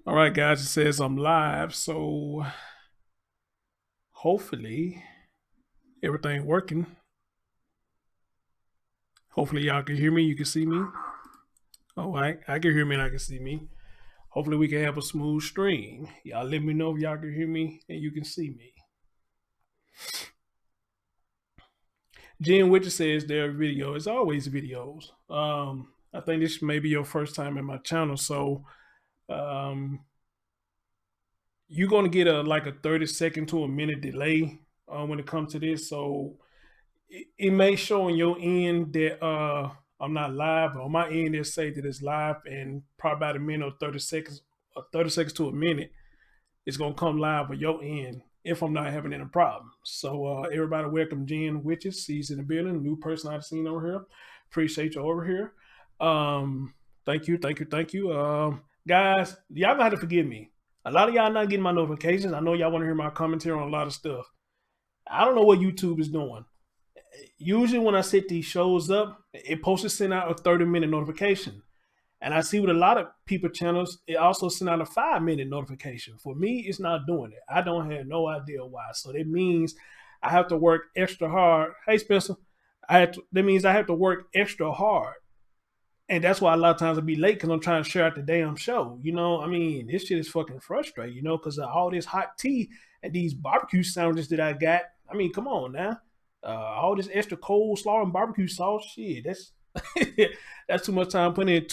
All right, guys, it says I'm live, so hopefully everything working. Hopefully y'all can hear me, you can see me. All right, I can hear me and I can see me. Hopefully we can have a smooth stream. Y'all let me know if y'all can hear me and you can see me. Jen Witcher says there are videos. It's always videos. I think this may be your first time in my channel, so um, you're gonna get a 30-second to a minute delay when it comes to this. So it may show on your end that I'm not live, but on my end it say that it's live, and probably about a minute or 30 seconds, 30 seconds to a minute, it's gonna come live on your end if I'm not having any problem. So everybody, welcome Jen Witches. She's in the building. New person I've seen over here. Appreciate you over here. Thank you, thank you, thank you. Guys, y'all gonna have to forgive me. A lot of y'all not getting my notifications. I know y'all want to hear my commentary on a lot of stuff. I don't know what YouTube is doing. Usually when I set these shows up, it posts to send out a 30-minute notification. And I see with a lot of people channels, it also send out a 5-minute notification. For me, it's not doing it. I don't have no idea why. So that means I have to work extra hard. Hey Spencer, that means I have to work extra hard. And that's why a lot of times I'll be late because I'm trying to share out the damn show. I mean, this shit is fucking frustrating, because of all this hot tea and these barbecue sandwiches that I got. I mean, come on now. All this extra coleslaw and barbecue sauce, shit. That's that's too much time putting in.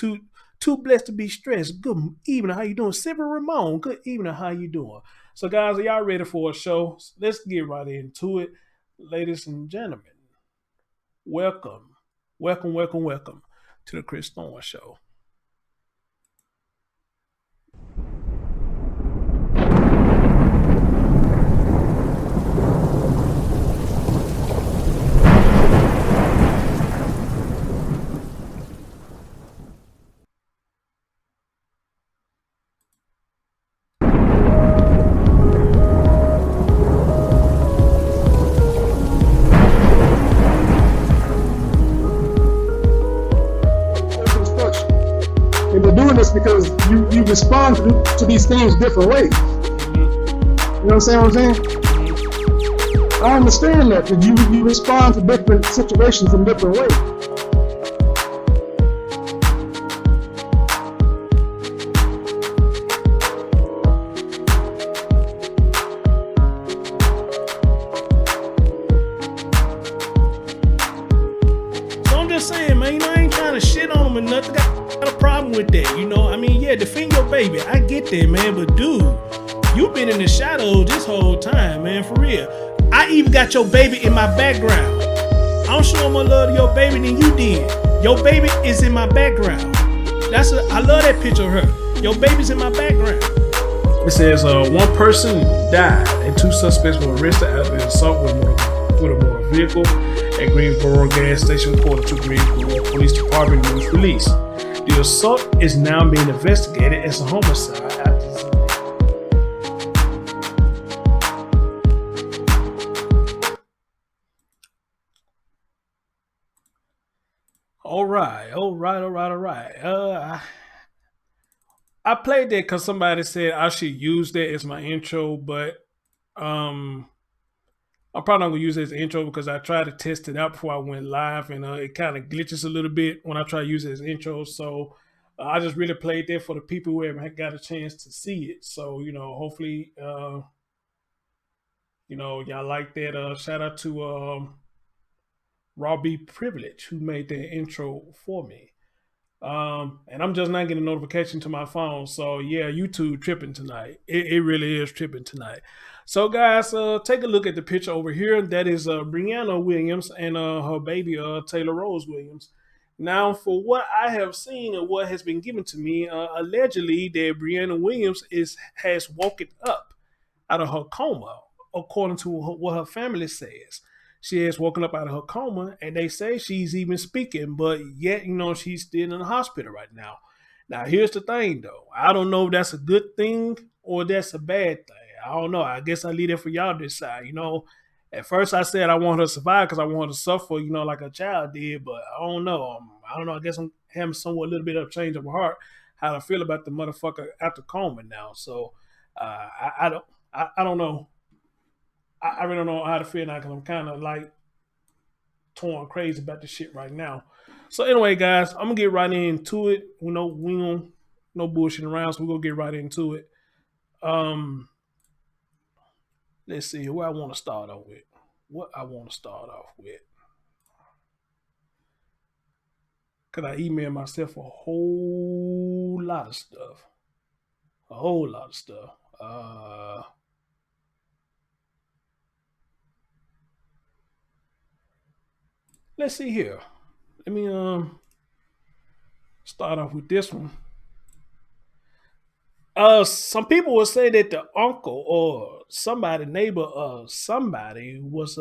Too blessed to be stressed. Good evening, how you doing, Silver Ramon? Good evening, how you doing? So, guys, are y'all ready for a show? Let's get right into it, ladies and gentlemen. Welcome, welcome, welcome, welcome to the Chris Thorne Show. And they're doing this because you respond to these things different ways. You know what I'm saying? I understand that, because you respond to different situations in different ways. So I'm just saying, man, I ain't trying to shit on them or nothing. Got a problem with that, I mean, yeah, defend your baby. I get that, man, but dude, you've been in the shadows this whole time, man, for real. I even got your baby in my background. I'm showing more love to your baby than you did. Your baby is in my background. I love that picture of her. Your baby's in my background. It says one person died and 2 suspects were arrested after an assault with a motor vehicle at Greensboro gas station, according to Greensboro Police Department news release. The assault is now being investigated as a homicide after. All right. I played that because somebody said I should use that as my intro, but I'm probably not gonna use it as an intro because I tried to test it out before I went live, and it kind of glitches a little bit when I try to use it as intro. So I just really played that for the people who haven't got a chance to see it. So hopefully, y'all like that. Shout out to Robbie Privilege who made that intro for me. And I'm just not getting a notification to my phone. So yeah, YouTube tripping tonight. It really is tripping tonight. So guys, take a look at the picture over here. That is Brianna Williams and her baby Taylor Rose Williams. Now, for what I have seen and what has been given to me, allegedly that Brianna Williams has woken up out of her coma, according to what her family says. She has woken up out of her coma, and they say she's even speaking, but yet, she's still in the hospital right now. Now, here's the thing, though. I don't know if that's a good thing or that's a bad thing. I don't know. I guess I leave it for y'all to decide. At first I said I want her to survive because I want her to suffer, like a child did, but I don't know. I don't know. I guess I'm having somewhat a little bit of change of heart. how to feel about the motherfucker after Coma now. So I don't know. I really don't know how to feel now because I'm kind of like torn crazy about this shit right now. So anyway, guys, I'm gonna get right into it. We don't no bullshit around, so we're gonna get right into it. Um, let's see where I want to start off with. What I want to start off with. Cause I emailed myself a whole lot of stuff. A whole lot of stuff. Let's see here. Let me start off with this one. Some people will say that the uncle or somebody, neighbor, somebody was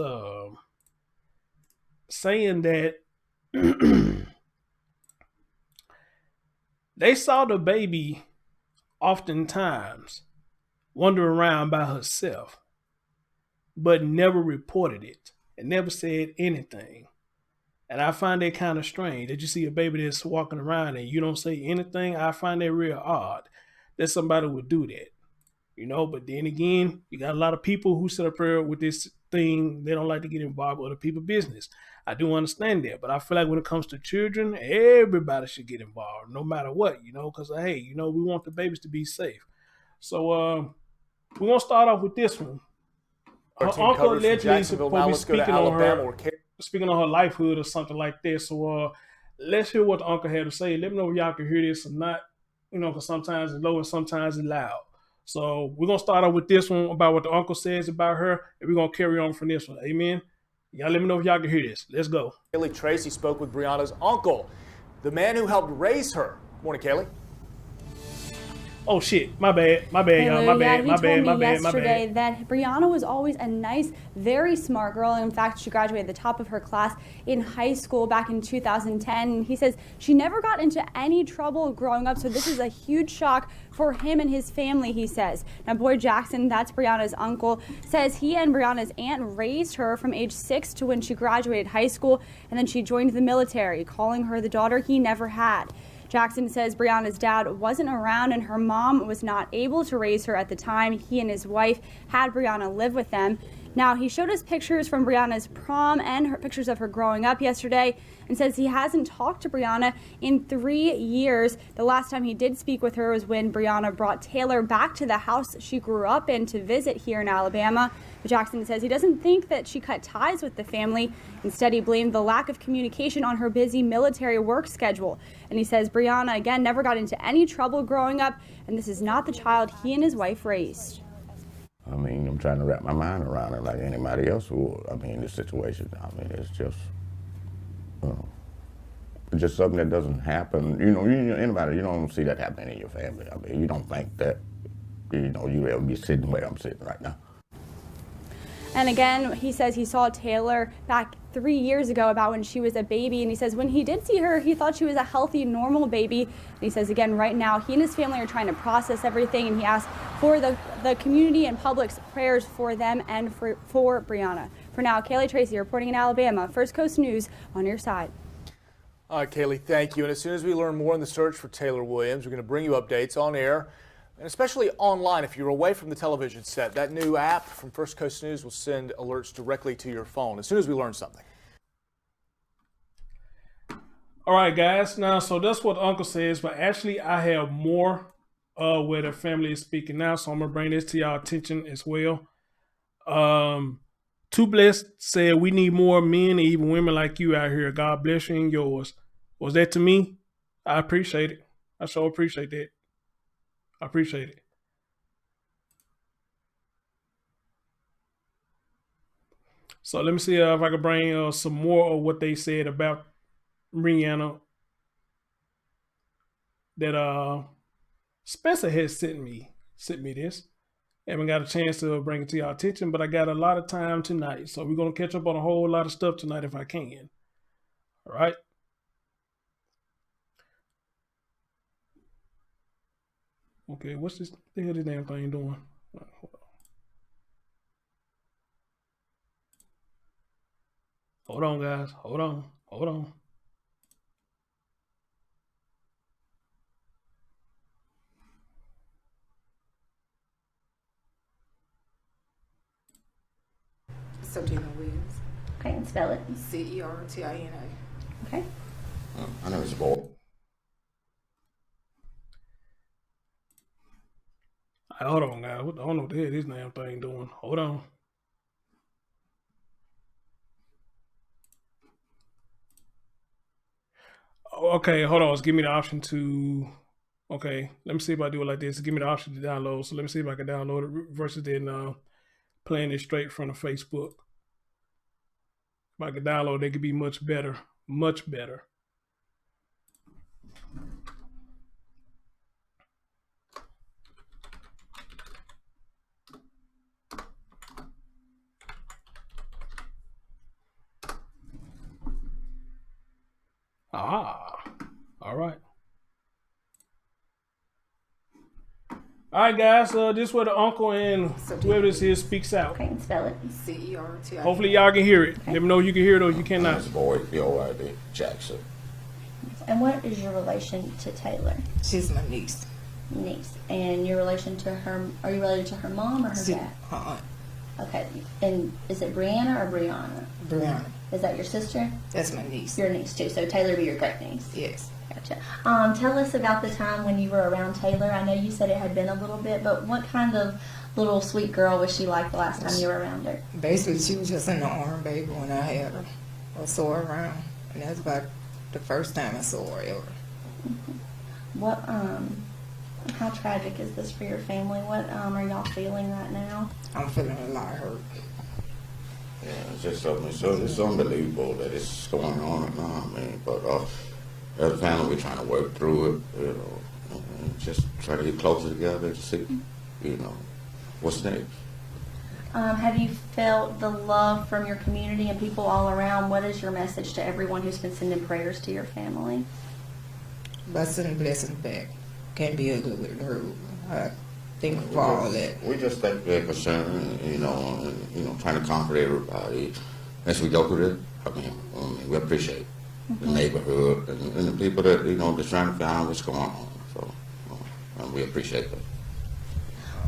saying that they saw the baby oftentimes wander around by herself, but never reported it and never said anything. And I find that kind of strange that you see a baby that's walking around and you don't say anything. I find that real odd that somebody would do that, you know. But then again, you got a lot of people who sit up here with this thing. They don't like to get involved with other people's business. I do understand that, but I feel like when it comes to children, everybody should get involved, no matter what, you know, because hey, you know, we want the babies to be safe. So we're gonna start off with this one. Her uncle allegedly supposed to be speaking on her lifehood or something like that. So let's hear what the uncle had to say. Let me know if y'all can hear this or not. You know, because sometimes it's low and sometimes it's loud. So we're gonna start off with this one about what the uncle says about her, and we're gonna carry on from this one. Amen. Y'all let me know if y'all can hear this. Let's go. Kaylee Tracy spoke with Brianna's uncle, the man who helped raise her. Morning, Kaylee. Oh shit, my bad, y'all, my bad. Yesterday that Brianna was always a nice, very smart girl. In fact, she graduated at the top of her class in high school back in 2010. He says she never got into any trouble growing up, so this is a huge shock for him and his family, he says. Now, Boyd Jackson, that's Brianna's uncle, says he and Brianna's aunt raised her from age 6 to when she graduated high school, and then she joined the military, calling her the daughter he never had. Jackson says Brianna's dad wasn't around and her mom was not able to raise her at the time. He and his wife had Brianna live with them. Now, he showed us pictures from Brianna's prom and her pictures of her growing up yesterday and says he hasn't talked to Brianna in 3 years. The last time he did speak with her was when Brianna brought Taylor back to the house she grew up in to visit here in Alabama. But Jackson says he doesn't think that she cut ties with the family. Instead, he blamed the lack of communication on her busy military work schedule. And he says Brianna, again, never got into any trouble growing up, and this is not the child he and his wife raised. I mean, I'm trying to wrap my mind around it like anybody else would. I mean, this situation, I mean, it's just something that doesn't happen. You know, anybody, you don't see that happening in your family. I mean, you don't think that, you know, you ever be sitting where I'm sitting right now. And again, he says he saw Taylor back 3 years ago about when she was a baby. And he says when he did see her, he thought she was a healthy, normal baby. And he says, again, right now, he and his family are trying to process everything. And he asked for the community and public's prayers for them and for Brianna. For now, Kaylee Tracy reporting in Alabama. First Coast News on your side. All right, Kaylee, thank you. And as soon as we learn more in the search for Taylor Williams, we're going to bring you updates on air. And especially online, if you're away from the television set, that new app from First Coast News will send alerts directly to your phone as soon as we learn something. All right, guys. Now, so that's what Uncle says, but actually I have more where the family is speaking now, so I'm going to bring this to y'all attention as well. Too Blessed said, we need more men and even women like you out here. God bless you and yours. Was that to me? I appreciate it. I sure appreciate that. I appreciate it. So let me see if I can bring some more of what they said about Brianna that Spencer has sent me this. I haven't got a chance to bring it to your attention, but I got a lot of time tonight. So we're going to catch up on a whole lot of stuff tonight if I can. All right. Okay, what's this? The hell this damn thing doing? Hold on, guys. Hold on. Certina Williams. Okay, and spell it. Certina. Okay. I know it's a boy. Hold on, guys. I don't know what the hell this damn thing doing. Hold on. Okay, hold on. Let's give me the option to. Okay, let me see if I do it like this. Give me the option to download. So let me see if I can download it versus then playing it straight from the Facebook. If I could download, they could be much better. Much better. Ah, all right. All right, guys. This is where the uncle and whoever this is speaks out. Okay, and spell it. Certina. Hopefully, y'all can hear it. Okay. Let me know if you can hear it or you I know cannot. it's a boy. B-O-Y-D. Jackson. And what is your relation to Taylor? She's my niece. Niece. And your relation to her, are you related to her mom or her She, dad? her aunt, Okay. And is it Brianna or Brianna? Brianna. Is that your sister? That's my niece. Your niece too. So Taylor be your great niece. Yes. Gotcha. Tell us about the time when you were around Taylor. I know you said it had been a little bit, but what kind of little sweet girl was she like the last time you were around her? Basically, she was just in the arm, baby, when I had her. I saw her around. And that's about the first time I saw her ever. What how tragic is this for your family? What are y'all feeling right now? I'm feeling a lot hurt. Yeah, it's just something. So it's unbelievable that it's going on now. I mean, but as a family, we're trying to work through it. You know, and just try to get closer together to see, you know, what's next. Have you felt the love from your community and people all around? What is your message to everyone who's been sending prayers to your family? Blessing and blessings back. Can't be ugly with her. I think for all that. We just take their concern, you know, and, you know, trying to comfort everybody as we go through this. I mean, we appreciate the neighborhood and the people that, you know, that's trying to find out what's going on. So, and we appreciate that.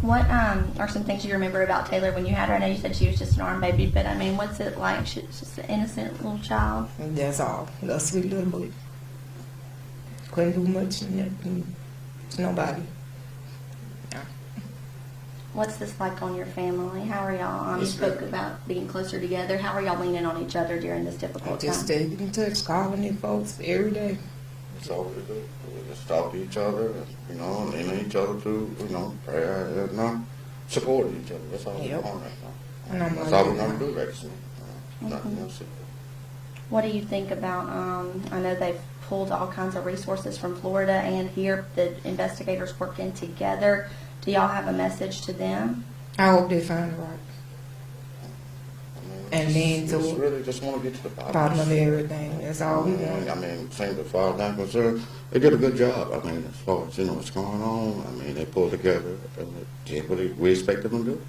What are some things you remember about Taylor when you had her? I know you said she was just an arm baby, but I mean, what's it like? She's just an innocent little child. And that's all. A sweet little boy. Couldn't do much to nobody. Yeah. What's this like on your family? How are y'all? You It's spoke good. about being closer together. How are y'all leaning on each other during this I difficult just time? stay in touch, calling these folks every day. That's all we do. We just talk to each other, you know, and lean on each other to, you know, prayer, you know, support each other. That's all Yep. we're doing right now. And I'm That's like, all we're going to do right soon. Nothing else. What do you think about, I know they've pulled all kinds of resources from Florida and here, the investigators working together. Do y'all have a message to them? I hope they find it right. And then just to really just want to get to the bottom of everything. That's all we want. I mean, same as far as I'm concerned, they did a good job. I mean, as far as, you know, what's going on, I mean, they pulled together and did what we expected them to do.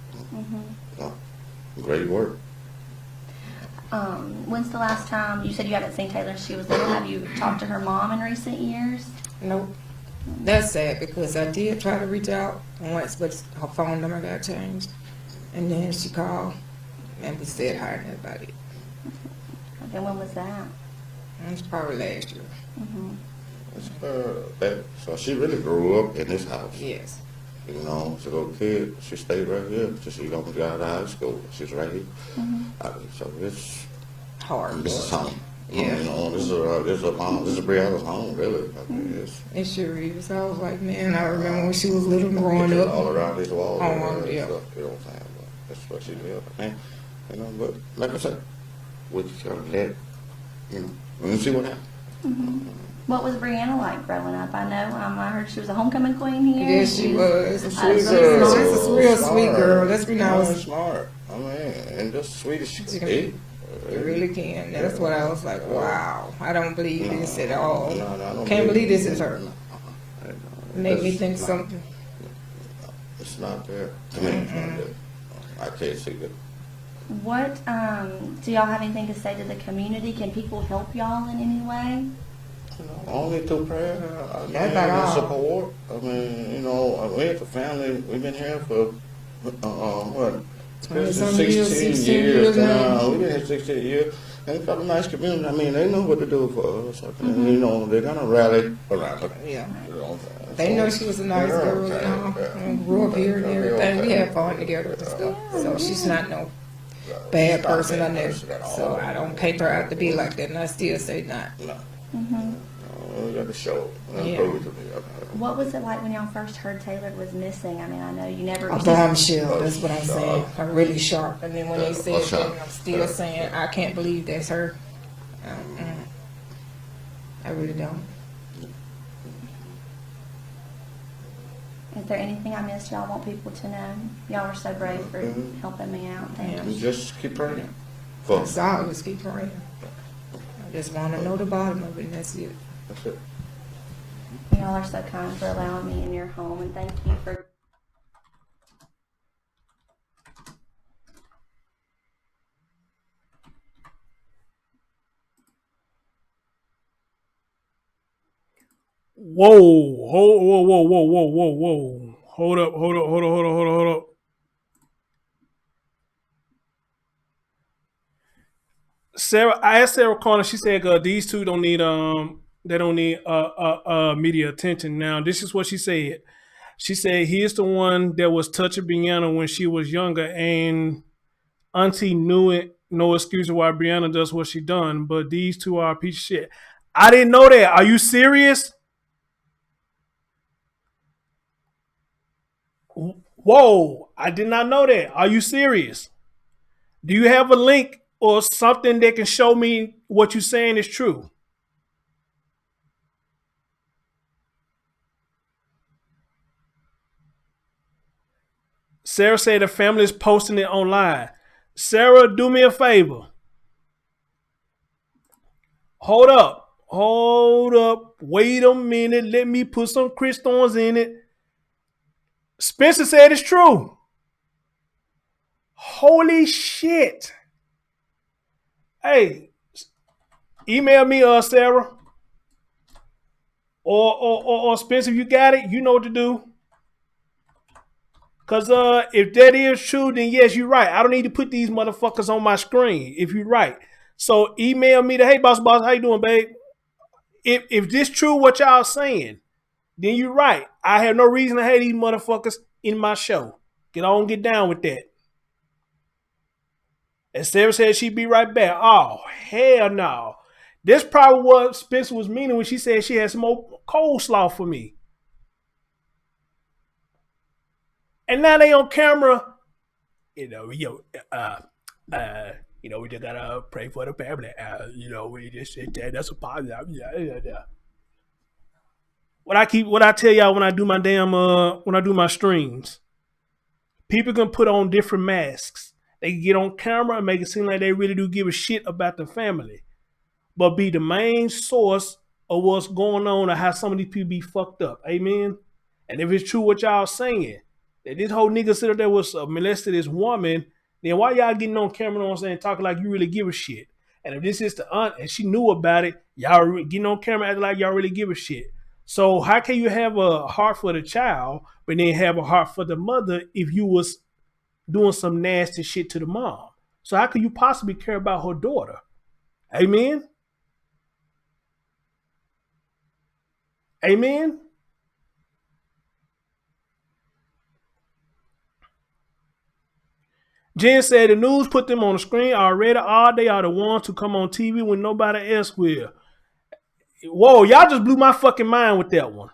So, great work. When's the last time, you said you haven't seen Taylor since she was little. Have you talked to her mom in recent years? Nope. That's sad because I did try to reach out once, but her phone number got changed. And then she called and we said hi and everybody. Okay, when was that? It was probably last year. So she really grew up in this house. Yes. You know, as a little kid, she stayed right here. She almost got out of high school. She's right here. I mean, so it's Hard. this is home. Yeah. You know, this is a home. This is Brianna's home, really. I mean, it's It sure is. I was like, man, I remember when she was little growing up. all around these walls. Oh, and yeah. stuff, you know what I'm saying? But that's where she lived. And, you know, but like I said, we just gotta let, you know, we'll see what happens. What was Brianna like growing up? I know, I heard she was a homecoming queen here. Yes, she was. She's She's really smart. a real sweet girl. That's when I was. Smart. I mean, and just sweet as she She can can- be. You really can. That's what I was like, wow. I don't believe this at all. No, I don't Can't believe this is her. No, Make me It's think not- something. It's not there. To me, it's not there. I can't see that. What, do y'all have anything to say to the community? Can people help y'all in any way? You know, only through prayer. I mean, That's about and all. support. I mean, you know, we as a family, we've been here for, what, 20-some years, 16 years now. We been here 16 years. And it's got a nice community. I mean, they know what to do for us. You know, they're gonna rally around her. Yeah. You know, They know she was a nice girl, you know, and grew up here and everything. We had fun together and stuff. So she's not no bad person or nothing. So I don't paint her out to be like that, and I still say not. No. We got to show. Yeah. What was it like when y'all first heard Taylor was missing? I mean, I know you never. A bombshell, that's what I'm saying. I'm really sharp. And then when they said that, I'm still saying, I can't believe that's her. I really don't. Is there anything I missed y'all want people to know? Y'all were so brave for helping me out. Thank you. Just keep praying. That's all. I just keep praying. I just want to know the bottom of it, and that's it. That's it. Y'all are so kind for allowing me in your home, and thank you for. Whoa, whoa. Hold up. Sarah, I asked Sarah Connor, she said these two don't need they don't need media attention. Now, this is what she said. She said he's the one that was touching Brianna when she was younger, and Auntie knew it. No excuse why Brianna does what she done, but these two are a piece of shit. I didn't know that. Are you serious? Whoa, I did not know that. Are you serious? Do you have a link or something that can show me what you're saying is true? Sarah said the family is posting it online. Sarah, do me a favor. Hold up. Wait a minute. Let me put some crystals in it. Spencer said it's true. Holy shit. Hey, email me, Sarah. Or Spencer, if you got it, you know what to do. Because if that is true, then yes, you're right. I don't need to put these motherfuckers on my screen if you're right. So email me hey, boss, how you doing, babe? If this true what y'all saying, then you're right. I have no reason to hate these motherfuckers in my show. Get down with that. And Sarah said she'd be right back. Oh, hell no. This probably what Spencer was meaning when she said she had some more coleslaw for me. And now they on camera. We just gotta pray for the family. We just said that's a positive. Yeah. What I tell y'all when I do my streams, people can put on different masks. They can get on camera and make it seem like they really do give a shit about the family, but be the main source of what's going on or how some of these people be fucked up. Amen. And if it's true what y'all saying, that this whole nigga said there was molested this woman, then why y'all getting on camera, you know what I'm saying, talking like you really give a shit? And if this is the aunt and she knew about it, y'all getting on camera acting like y'all really give a shit. So how can you have a heart for the child, but then have a heart for the mother if you was doing some nasty shit to the mom? So how could you possibly care about her daughter? Amen? Amen? Jen said the news put them on the screen already. They are the ones who come on TV when nobody else will. Whoa, y'all just blew my fucking mind with that one.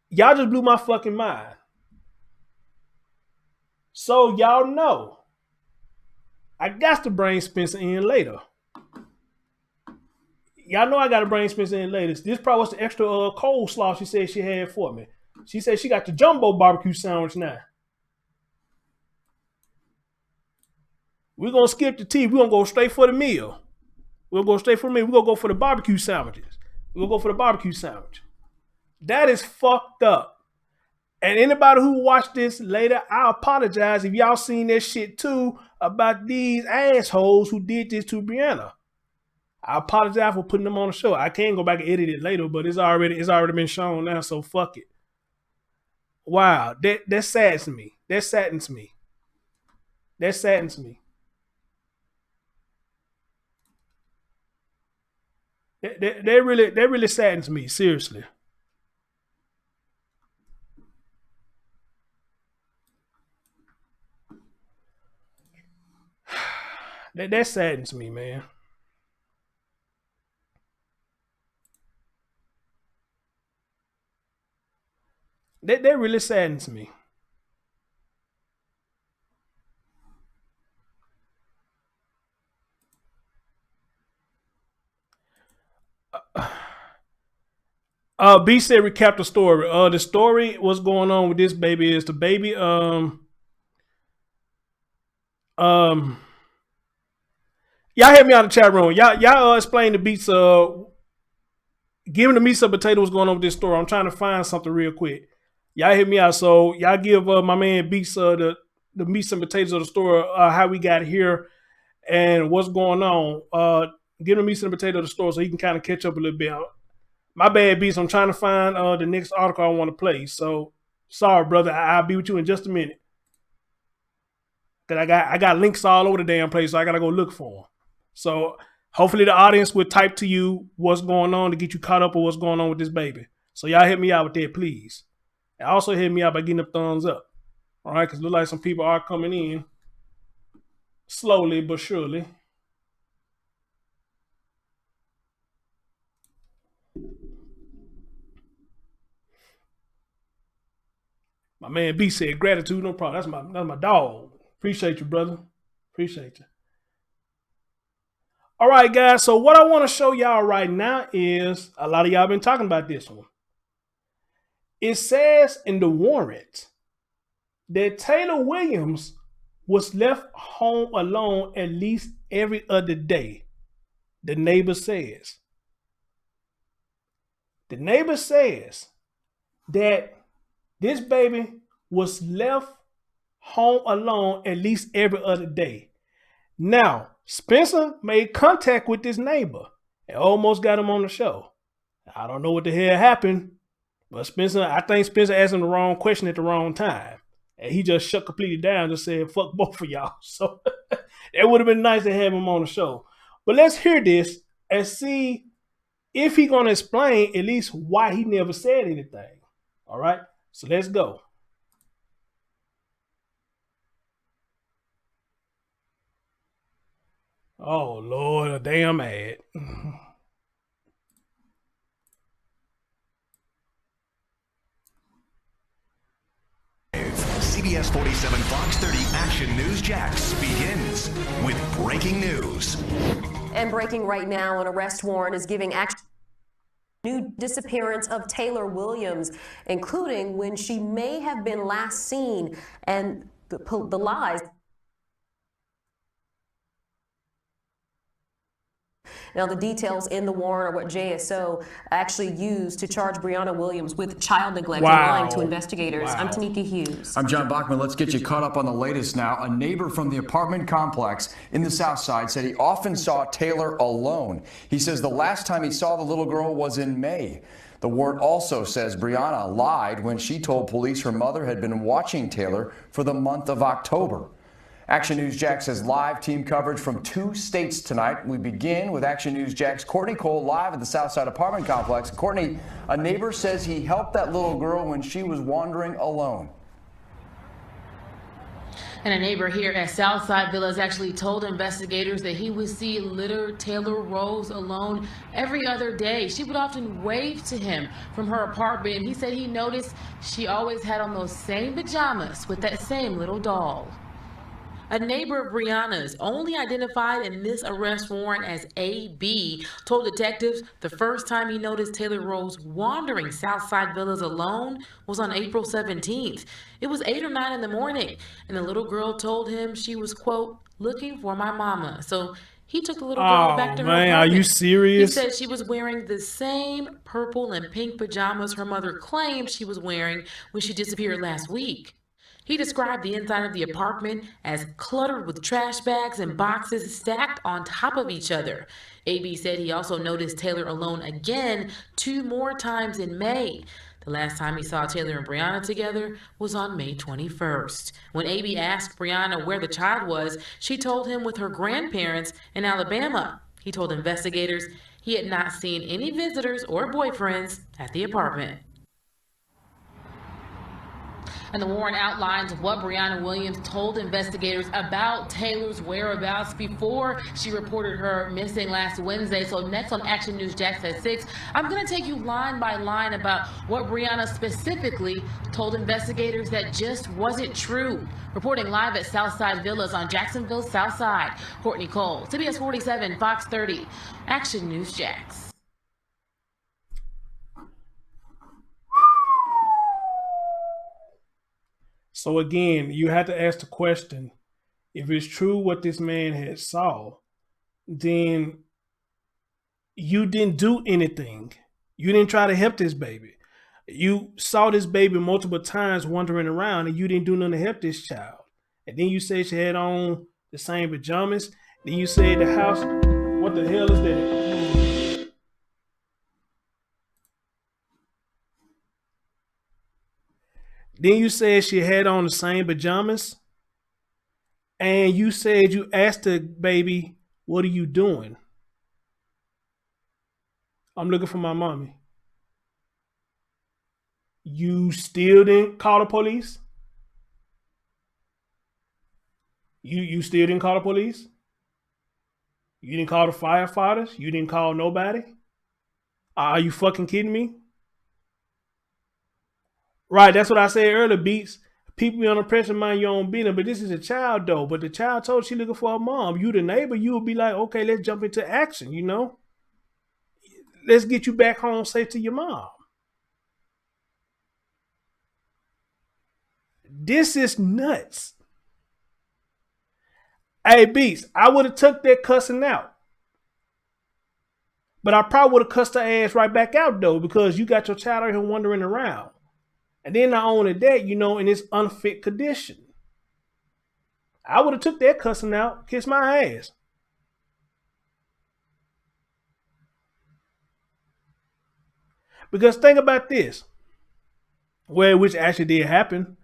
Y'all just blew my fucking mind. So y'all know, I got to bring Spencer in later. Y'all know I got to bring Spencer in later. This probably was the extra coleslaw she said she had for me. She said she got the jumbo barbecue sandwich now. We're going to skip the tea. We're going to go straight for the meal. We're going to go straight for the meal. We're going to go for the barbecue sandwiches. We're going to go for the barbecue sandwich. That is fucked up. And anybody who watched this later, I apologize if y'all seen that shit too about these assholes who did this to Brianna. I apologize for putting them on the show. I can go back and edit it later, but it's already been shown now, so fuck it. Wow, that saddens me. That saddens me. That saddens me. That really saddens me, seriously. That saddens me, man. That really saddens me. B said recap the story. The story, what's going on with this baby is the baby y'all help me out in the chat room. Y'all explain the beats giving the meat and potato what's going on with this story. I'm trying to find something real quick. Y'all hit me out. So y'all give my man Beats the meat and potatoes of the story, how we got here and what's going on. Give him the meat and potato of the story so he can kind of catch up a little bit. My bad, Beats. I'm trying to find the next article I want to play. So sorry, brother. I'll be with you in just a minute. Cause I got links all over the damn place, so I gotta go look for them. So hopefully the audience will type to you what's going on to get you caught up with what's going on with this baby. So y'all hit me out with that, please. And also hit me out by getting a thumbs up. All right, because it looks like some people are coming in slowly but surely. My man B said, gratitude, no problem. That's my dog. Appreciate you, brother. Appreciate you. All right, guys. So what I want to show y'all right now is a lot of y'all been talking about this one. It says in the warrant that Taylor Williams was left home alone at least every other day. The neighbor says. The neighbor says that this baby was left home alone at least every other day. Now, Spencer made contact with this neighbor and almost got him on the show. I don't know what the hell happened, but I think Spencer asked him the wrong question at the wrong time. And he just shut completely down and just said, fuck both of y'all. So it would have been nice to have him on the show. But let's hear this and see if he's going to explain at least why he never said anything. All right, so let's go. Oh, Lord, a damn ad. CBS 47 Fox 30 Action News Jax begins with breaking news. And breaking right now, an arrest warrant is giving action new disappearance of Taylor Williams, including when she may have been last seen and the lies. Now, the details in the warrant are what JSO actually used to charge Brianna Williams with child neglect and lying to investigators. I'm Tanika Hughes. I'm John Bachman. Let's get you caught up on the latest now. A neighbor from the apartment complex in the South Side said he often saw Taylor alone. He says the last time he saw the little girl was in May. The warrant also says Brianna lied when she told police her mother had been watching Taylor for the month of October. Action News Jax has live team coverage from 2 states tonight. We begin with Action News Jax Courtney Cole live at the Southside apartment complex. Courtney, a neighbor says he helped that little girl when she was wandering alone. And a neighbor here at Southside Villas actually told investigators that he would see little Taylor Rose alone every other day. She would often wave to him from her apartment, and he said he noticed she always had on those same pajamas with that same little doll. A neighbor of Brianna's, only identified in this arrest warrant as AB, told detectives the first time he noticed Taylor Rose wandering Southside Villas alone was on April 17th. It was 8 or 9 in the morning, and the little girl told him she was, quote, looking for my mama. So he took the little girl back to her apartment. Are you serious? He said she was wearing the same purple and pink pajamas her mother claimed she was wearing when she disappeared last week. He described the inside of the apartment as cluttered with trash bags and boxes stacked on top of each other. AB said he also noticed Taylor alone again 2 more times in May. The last time he saw Taylor and Brianna together was on May 21st. When AB asked Brianna where the child was, she told him with her grandparents in Alabama. He told investigators he had not seen any visitors or boyfriends at the apartment. And the warrant outlines what Brianna Williams told investigators about Taylor's whereabouts before she reported her missing last Wednesday. So next on Action News Jax at 6, I'm going to take you line by line about what Brianna specifically told investigators that just wasn't true. Reporting live at Southside Villas on Jacksonville's South Side, Courtney Cole, CBS 47, Fox 30, Action News Jax. So again, you have to ask the question, if it's true what this man had saw, then you didn't do anything. You didn't try to help this baby. You saw this baby multiple times wandering around and you didn't do nothing to help this child. And then you said she had on the same pajamas. Then you said the house, what the hell is that? Then you said she had on the same pajamas. And you said you asked the baby, what are you doing? I'm looking for my mommy. You still didn't call the police? You still didn't call the police? You didn't call the firefighters? You didn't call nobody? Are you fucking kidding me? Right, that's what I said earlier, Beats. People be under pressure, mind your own business. But this is a child, though. But the child told she looking for her mom. You the neighbor, you would be like, okay, let's jump into action, you know? Let's get you back home safe to your mom. This is nuts. Hey, Beats, I would have took that cussing out. But I probably would have cussed her ass right back out, though, because you got your child out here wandering around. And then not only that, you know, in this unfit condition. I would have took that cussing out, kissed my ass. Because think about this. Well, which actually did happen.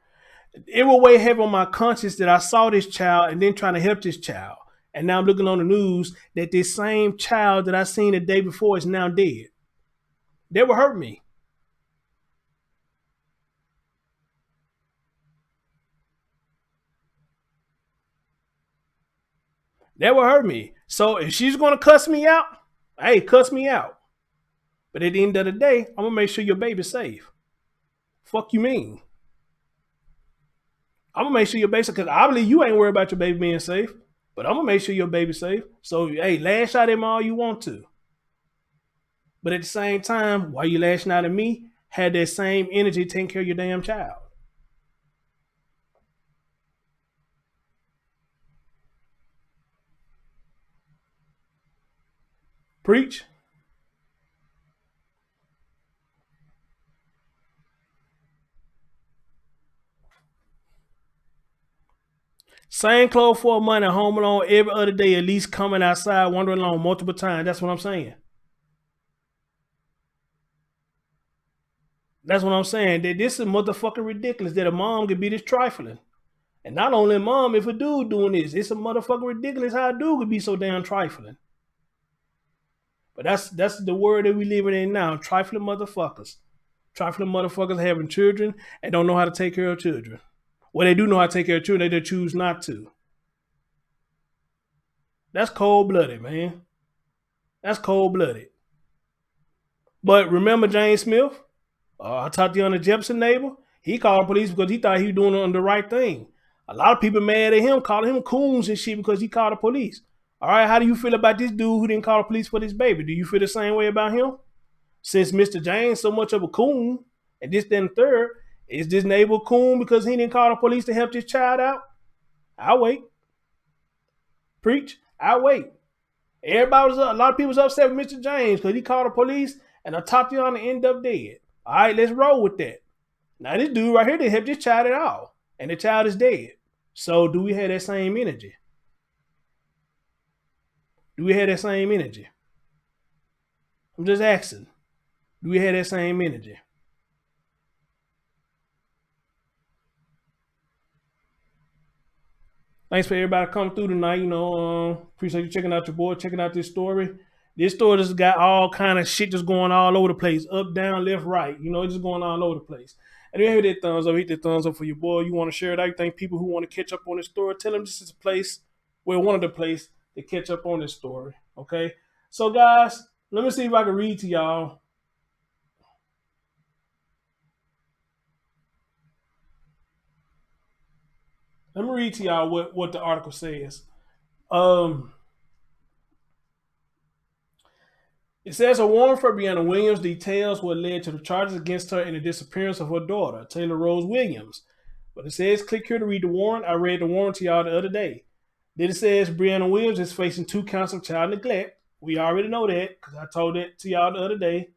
It will weigh heavy on my conscience that I saw this child and then trying to help this child. And now I'm looking on the news that this same child that I seen the day before is now dead. That would hurt me. That would hurt me. So if she's going to cuss me out, hey, cuss me out. But at the end of the day, I'm going to make sure your baby's safe. Fuck you mean? I'm going to make sure your baby's safe, because obviously you ain't worried about your baby being safe. But I'm going to make sure your baby's safe. So, hey, lash out at him all you want to. But at the same time, while you lashing out at me, have that same energy taking care of your damn child. Preach. Same clothes for a month, home alone every other day, at least coming outside, wandering along multiple times. That's what I'm saying. That's what I'm saying. That this is motherfucking ridiculous that a mom could be this trifling. And not only a mom, if a dude doing this, it's a motherfucking ridiculous how a dude could be so damn trifling. But that's the word that we living in now. Trifling motherfuckers. Trifling motherfuckers having children and don't know how to take care of children. Well, they do know how to take care of children, they just choose not to. That's cold-blooded, man. That's cold-blooded. But remember James Smith? I talked to you on the Jefferson neighbor. He called the police because he thought he was doing the right thing. A lot of people mad at him, calling him coons and shit because he called the police. All right, how do you feel about this dude who didn't call the police for this baby? Do you feel the same way about him? Since Mr. James so much of a coon, and this, then, third, is this neighbor coon because he didn't call the police to help this child out? I'll wait. Preach. I'll wait. A lot of people was upset with Mr. James because he called the police and Tatiana ended up dead. All right, let's roll with that. Now this dude right here didn't help this child at all, and the child is dead. So do we have that same energy? Do we have that same energy? I'm just asking. Do we have that same energy? Thanks for everybody coming through tonight. Appreciate you checking out your boy, checking out this story. This story just got all kind of shit just going all over the place. Up, down, left, right. It's just going all over the place. And if you hit that thumbs up, hit that thumbs up for your boy. You want to share it out. You think people who want to catch up on this story, tell them this is a place, one of the places to catch up on this story. Okay? So, guys, let me see if I can read to y'all. Let me read to y'all what the article says. It says a warrant for Brianna Williams details what led to the charges against her in the disappearance of her daughter, Taylor Rose Williams. But it says, click here to read the warrant. I read the warrant to y'all the other day. Then it says Brianna Williams is facing 2 counts of child neglect. We already know that because I told that to y'all the other day.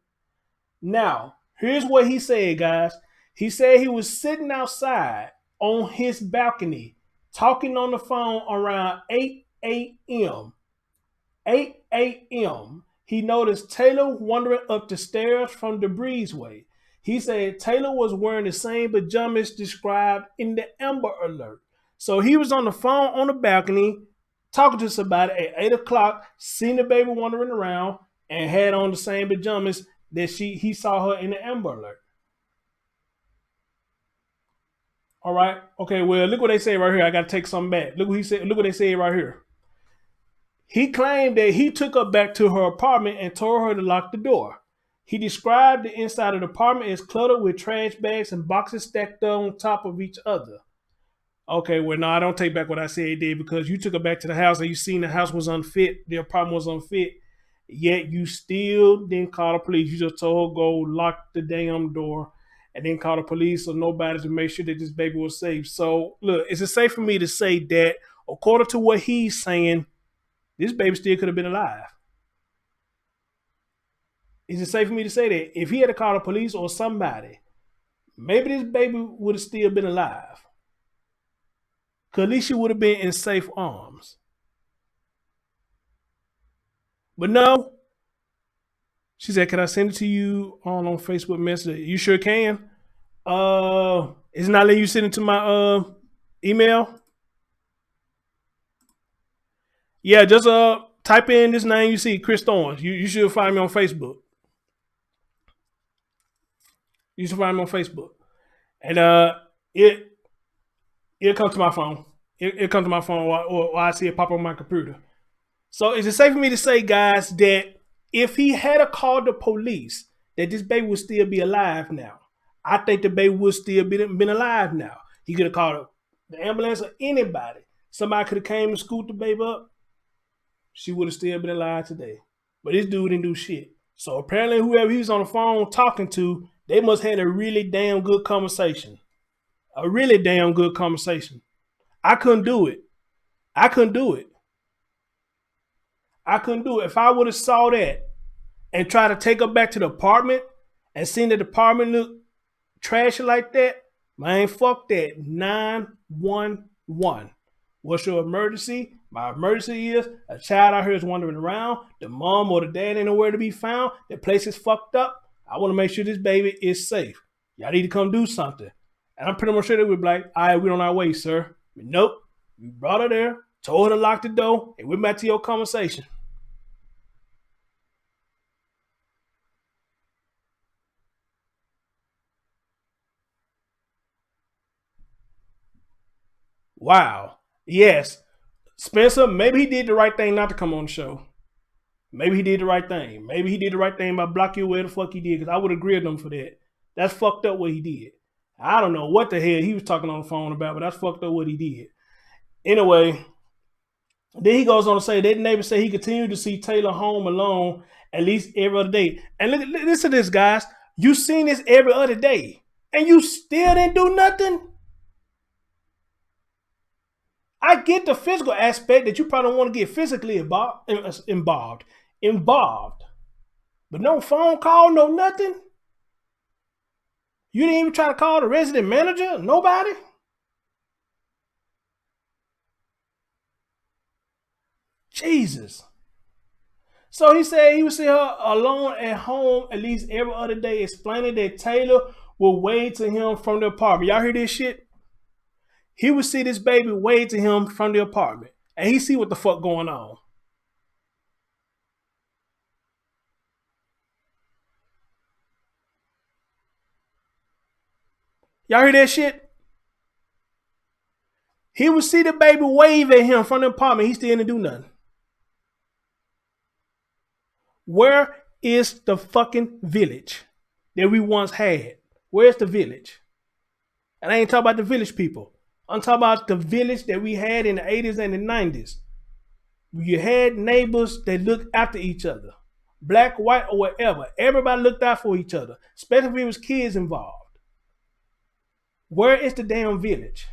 Now, here's what he said, guys. He said he was sitting outside on his balcony talking on the phone around 8 a.m. 8 a.m. He noticed Taylor wandering up the stairs from the breezeway. He said Taylor was wearing the same pajamas described in the Amber Alert. So he was on the phone on the balcony talking to somebody at 8 o'clock, seen the baby wandering around, and had on the same pajamas that he saw her in the Amber Alert. All right. Okay, well, look what they say right here. I got to take something back. Look what he said. Look what they say right here. He claimed that he took her back to her apartment and told her to lock the door. He described the inside of the apartment as cluttered with trash bags and boxes stacked on top of each other. Okay, well, no, I don't take back what I said, Dave, because you took her back to the house and you seen the house was unfit, the apartment was unfit, yet you still didn't call the police. You just told her go lock the damn door and then call the police or nobody to make sure that this baby was safe. So, look, is it safe for me to say that, according to what he's saying, this baby still could have been alive? Is it safe for me to say that if he had to call the police or somebody, maybe this baby would have still been alive? Because at least she would have been in safe arms. But no. She said, can I send it to you on Facebook Messenger? You sure can. It's not letting you send it to my email. Yeah, just type in this name you see, Chris Thorns. You should find me on Facebook. You should find me on Facebook. And it'll come to my phone. It'll come to my phone or I see it pop on my computer. So is it safe for me to say, guys, that if he had called the police, that this baby would still be alive now? I think the baby would still been alive now. He could have called the ambulance or anybody. Somebody could have came and scooped the baby up. She would have still been alive today. But this dude didn't do shit. So apparently whoever he was on the phone talking to, they must have had a really damn good conversation. A really damn good conversation. I couldn't do it. I couldn't do it. I couldn't do it. If I would have saw that and tried to take her back to the apartment and seen the apartment look trashy like that, man, fuck that. 911. What's your emergency? My emergency is a child out here is wandering around. The mom or the dad ain't nowhere to be found. The place is fucked up. I want to make sure this baby is safe. Y'all need to come do something. And I'm pretty much sure they would be like, all right, we're on our way, sir. But nope. You brought her there, told her to lock the door, and went back to your conversation. Wow. Yes. Spencer, maybe he did the right thing not to come on the show. Maybe he did the right thing. Maybe he did the right thing by blocking you where the fuck he did, because I would agree with him for that. That's fucked up what he did. I don't know what the hell he was talking on the phone about, but that's fucked up what he did. Anyway, then he goes on to say that neighbor said he continued to see Taylor home alone at least every other day. And listen to this, guys. You seen this every other day, and you still didn't do nothing? I get the physical aspect that you probably don't want to get physically involved. But no phone call, no nothing? You didn't even try to call the resident manager? Nobody? Jesus. So he said he would see her alone at home at least every other day, explaining that Taylor will wave to him from the apartment. Y'all hear this shit? He would see this baby wave to him from the apartment, and he see what the fuck going on. Y'all hear that shit? He would see the baby wave at him from the apartment. He still didn't do nothing. Where is the fucking village that we once had? Where's the village? And I ain't talking about the village people. I'm talking about the village that we had in the 80s and the 90s. You had neighbors that looked after each other. Black, white, or whatever. Everybody looked out for each other, especially if there was kids involved. Where is the damn village?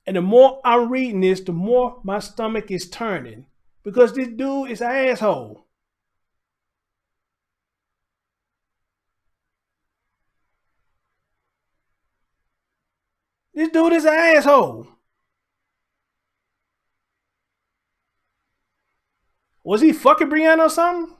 And the more I'm reading this, the more my stomach is turning. Because this dude is an asshole. This dude is an asshole. Was he fucking Brianna or something?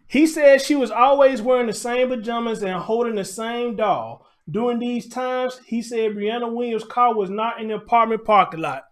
He said she was always wearing the same pajamas and holding the same doll. During these times, he said Brianna Williams' car was not in the apartment parking lot.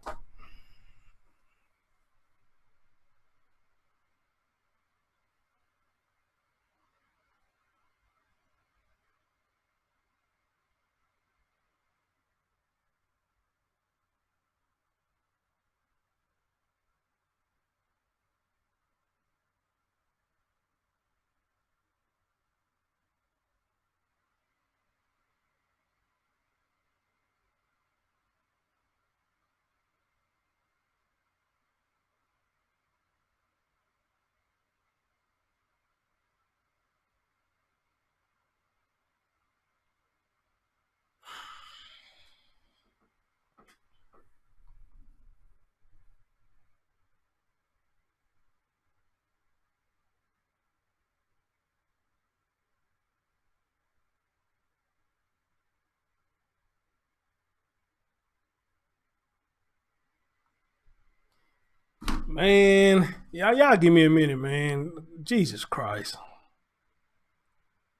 Man, y'all give me a minute, man. Jesus Christ.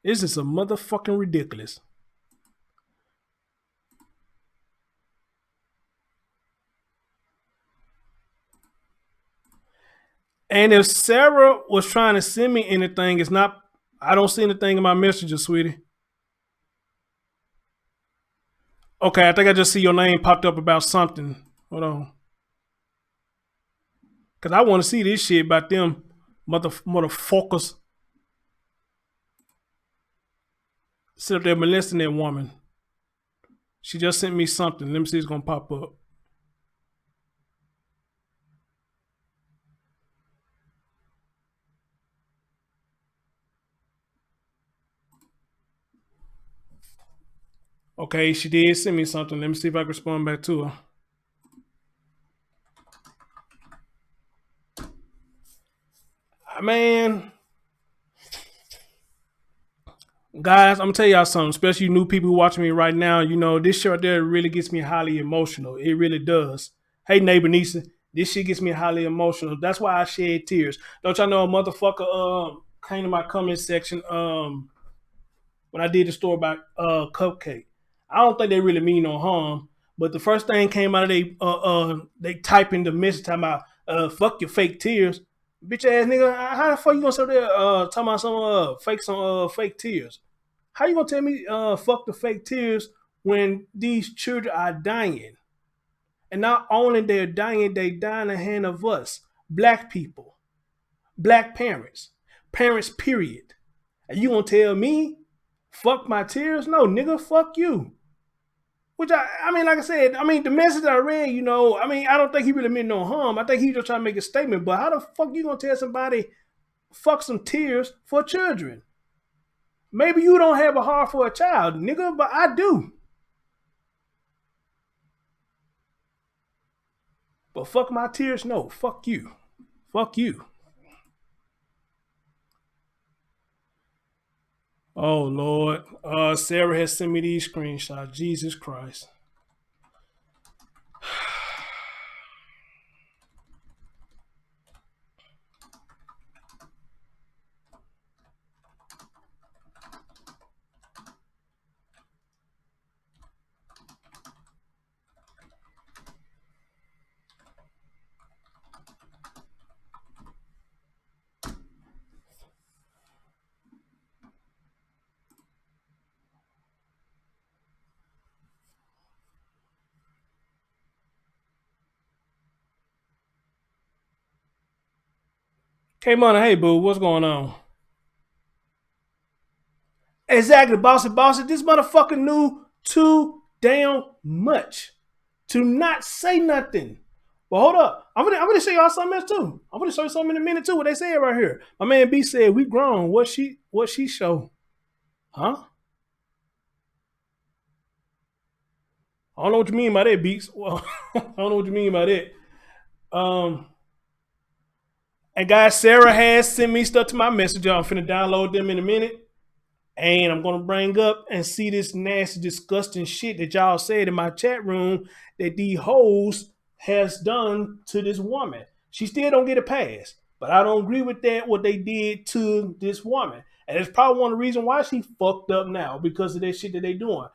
This is a motherfucking ridiculous. And if Sarah was trying to send me anything, it's not, I don't see anything in my messages, sweetie. Okay, I think I just see your name popped up about something. Hold on. Because I want to see this shit about them motherfuckers. Sit up there molesting that woman. She just sent me something. Let me see if it's going to pop up. Okay, she did send me something. Let me see if I can respond back to her. Man, guys, I'm gonna tell y'all something, especially new people watching me right now. You know, this shit right there really gets me highly emotional. It really does. Hey, neighbor Nisa, this shit gets me highly emotional. That's why I shed tears. Don't y'all know a motherfucker came to my comment section when I did the story about Cupcake. I don't think they really mean no harm, but the first thing came out of they type in the message talking about fuck your fake tears. Bitch ass nigga, how the fuck you gonna sit there talking about some fake tears? How you gonna tell me fuck the fake tears when these children are dying? And not only they're dying, they die in the hand of us, black people, black parents, parents period. And you gonna tell me fuck my tears? No, nigga, fuck you. Which I mean, like I said, I mean, the message I read, you know, I mean, I don't think he really meant no harm. I think he just trying to make a statement. But how the fuck you gonna tell somebody fuck some tears for children? Maybe you don't have a heart for a child, nigga, but I do. But fuck my tears? No, fuck you. Fuck you. Oh Lord. Sarah has sent me these screenshots. Jesus Christ. K-Money, hey boo, what's going on? Exactly, bossy. This motherfucker knew too damn much to not say nothing. But hold up, I'm gonna show y'all something else too. I'm gonna show you something in a minute too. What they said right here. My man B said we grown. What she show? Huh? I don't know what you mean by that, Beats. Well, I don't know what you mean by that. And guys, Sarah has sent me stuff to my messenger. I'm finna download them in a minute. And I'm gonna bring up and see this nasty, disgusting shit that y'all said in my chat room that these hoes has done to this woman. She still don't get a pass, but I don't agree with that. What they did to this woman, and it's probably one of the reasons why she fucked up now because of that shit that they doing.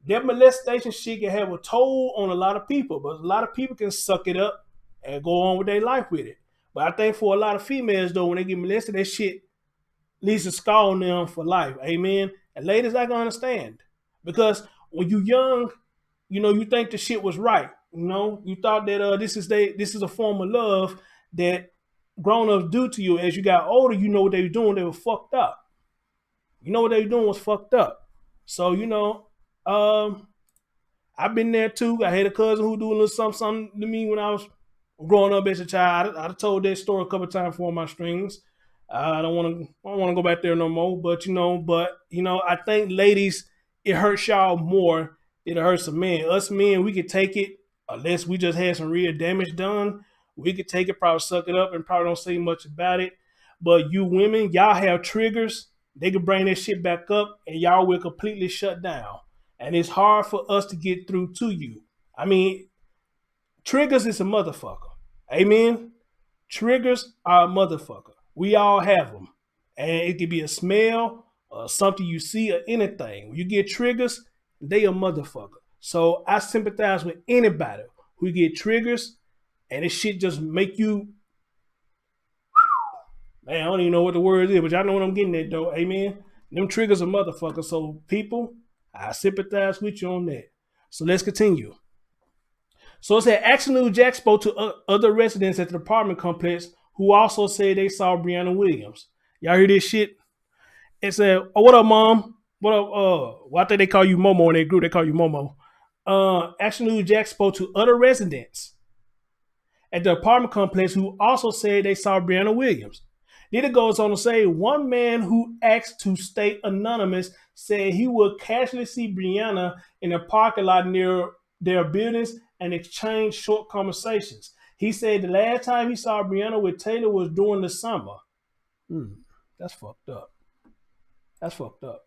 That molestation shit can have a toll on a lot of people, but a lot of people can suck it up and go on with their life with it. But I think for a lot of females though, when they get molested, that shit leaves a scar on them for life. Amen. And ladies, I can understand. Because when you young, you think the shit was right. You thought that this is a form of love that grown-ups do to you. As you got older, you know what they were doing, they were fucked up. You know what they were doing was fucked up. So, I've been there too. I had a cousin who do a little something to me when I was growing up as a child. I've told that story a couple of times for my streams. I don't want to go back there no more. But I think ladies, it hurts y'all more than it hurts a man. Us men, we could take it unless we just had some real damage done. We could take it, probably suck it up, and probably don't say much about it. But you women, y'all have triggers. They could bring that shit back up, and y'all will completely shut down. And it's hard for us to get through to you. I mean, triggers is a motherfucker. Amen. Triggers are a motherfucker. We all have them. And it could be a smell or something you see or anything. When you get triggers, they a motherfucker. So I sympathize with anybody who get triggers and this shit just make you, man, I don't even know what the word is, but y'all know what I'm getting at though. Amen. Them triggers are motherfuckers. So people, I sympathize with you on that. So let's continue. So it said Action News Jack spoke to other residents at the apartment complex who also said they saw Brianna Williams. Y'all hear this shit? It said, "Oh, what up, mom? What up? Well, I think they call you Momo in their group. They call you Momo." Action News Jack spoke to other residents at the apartment complex who also said they saw Brianna Williams. Then it goes on to say one man who asked to stay anonymous said he would casually see Brianna in a parking lot near their buildings and exchange short conversations. He said the last time he saw Brianna with Taylor was during the summer. That's fucked up. That's fucked up.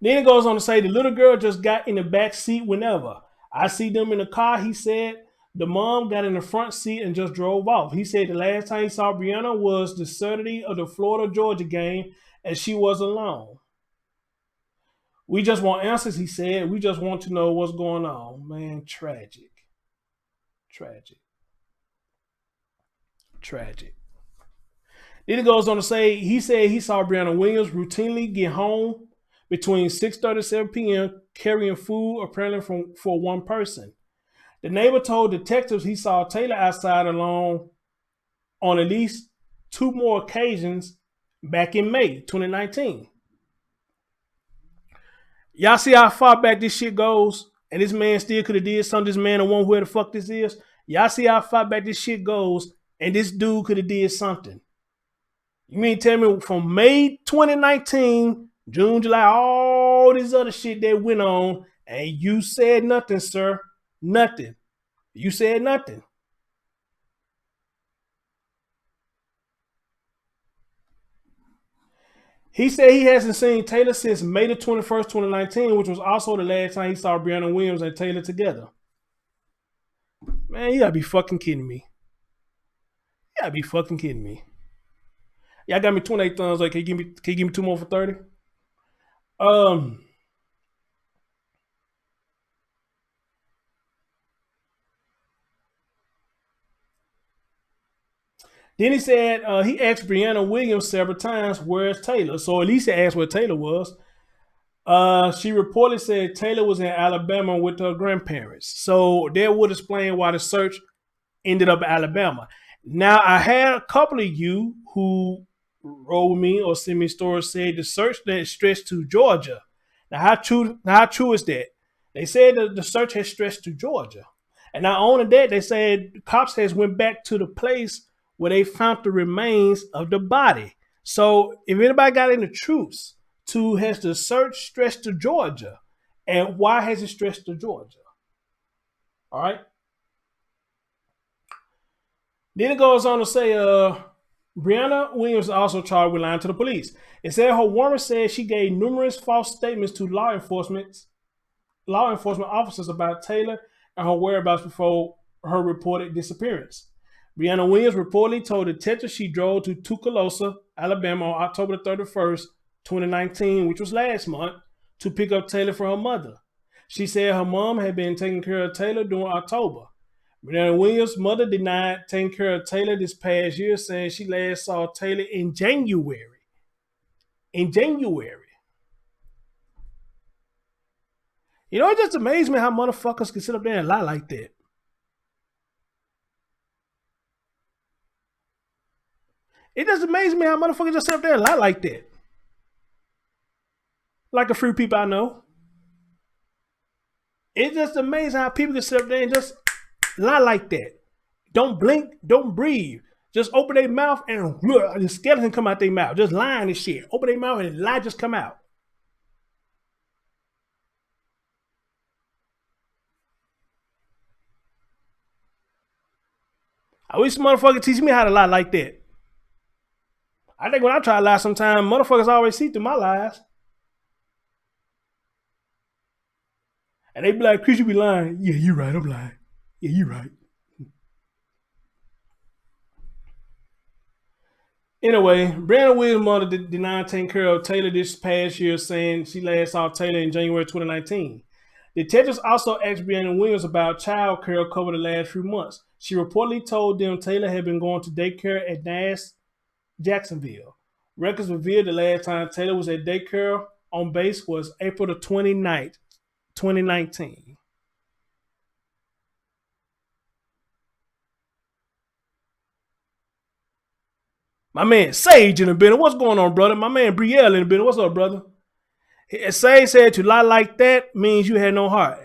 Then it goes on to say the little girl just got in the back seat whenever. I see them in the car, he said. The mom got in the front seat and just drove off. He said the last time he saw Brianna was the Saturday of the Florida-Georgia game, and she was alone. We just want answers, he said. We just want to know what's going on. Man, tragic. Tragic. Tragic. Then it goes on to say, he said he saw Brianna Williams routinely get home between 6:30 and 7 p.m. carrying food apparently for one person. The neighbor told detectives he saw Taylor outside alone on at least 2 more occasions back in May 2019. Y'all see how far back this shit goes? And this man still could have did something. This man don't want where the fuck this is. Y'all see how far back this shit goes? And this dude could have did something. You mean tell me from May 2019, June, July, all this other shit that went on, and you said nothing, sir? Nothing. You said nothing. He said he hasn't seen Taylor since May the 21st, 2019, which was also the last time he saw Brianna Williams and Taylor together. Man, you gotta be fucking kidding me. You gotta be fucking kidding me. Y'all got me 28 thumbs. Like, can you give me 2 more for 30? Then he said he asked Brianna Williams several times, where's Taylor? So at least he asked where Taylor was. She reportedly said Taylor was in Alabama with her grandparents. So that would explain why the search ended up in Alabama. Now, I had a couple of you who wrote with me or sent me stories said the search that stretched to Georgia. Now, how true is that? They said that the search has stretched to Georgia. And not only that, they said cops has went back to the place where they found the remains of the body. So if anybody got any truths to has the search stretched to Georgia, and why has it stretched to Georgia? All right. Then it goes on to say, Brianna Williams also charged with lying to the police. It said her warrant said she gave numerous false statements to law enforcement officers about Taylor and her whereabouts before her reported disappearance. Brianna Williams reportedly told detectives she drove to Tucaloosa, Alabama on October 31st, 2019, which was last month, to pick up Taylor from her mother. She said her mom had been taking care of Taylor during October. Brianna Williams' mother denied taking care of Taylor this past year, saying she last saw Taylor in January. In January. You know, it just amazed me how motherfuckers can sit up there and lie like that. It just amazes me how motherfuckers just sit up there and lie like that. Like a few people I know. It's just amazing how people can sit up there and just lie like that. Don't blink, don't breathe. Just open their mouth and the skeleton come out their mouth. Just lying and shit. Open their mouth and lie just come out. I wish motherfucker teach me how to lie like that. I think when I try to lie sometimes, motherfuckers always see through my lies. And they be like, Chris, you be lying. Yeah, you right, I'm lying. Yeah, you right. Anyway, Brianna Williams' mother denied taking care of Taylor this past year, saying she last saw Taylor in January 2019. Detectives also asked Brianna Williams about child care over the last few months. She reportedly told them Taylor had been going to daycare at Nash, Jacksonville. Records revealed the last time Taylor was at daycare on base was April the 29th, 2019. My man Sage in the building. What's going on, brother? My man Brielle in the building. What's up, brother? Sage said to lie like that means you had no heart.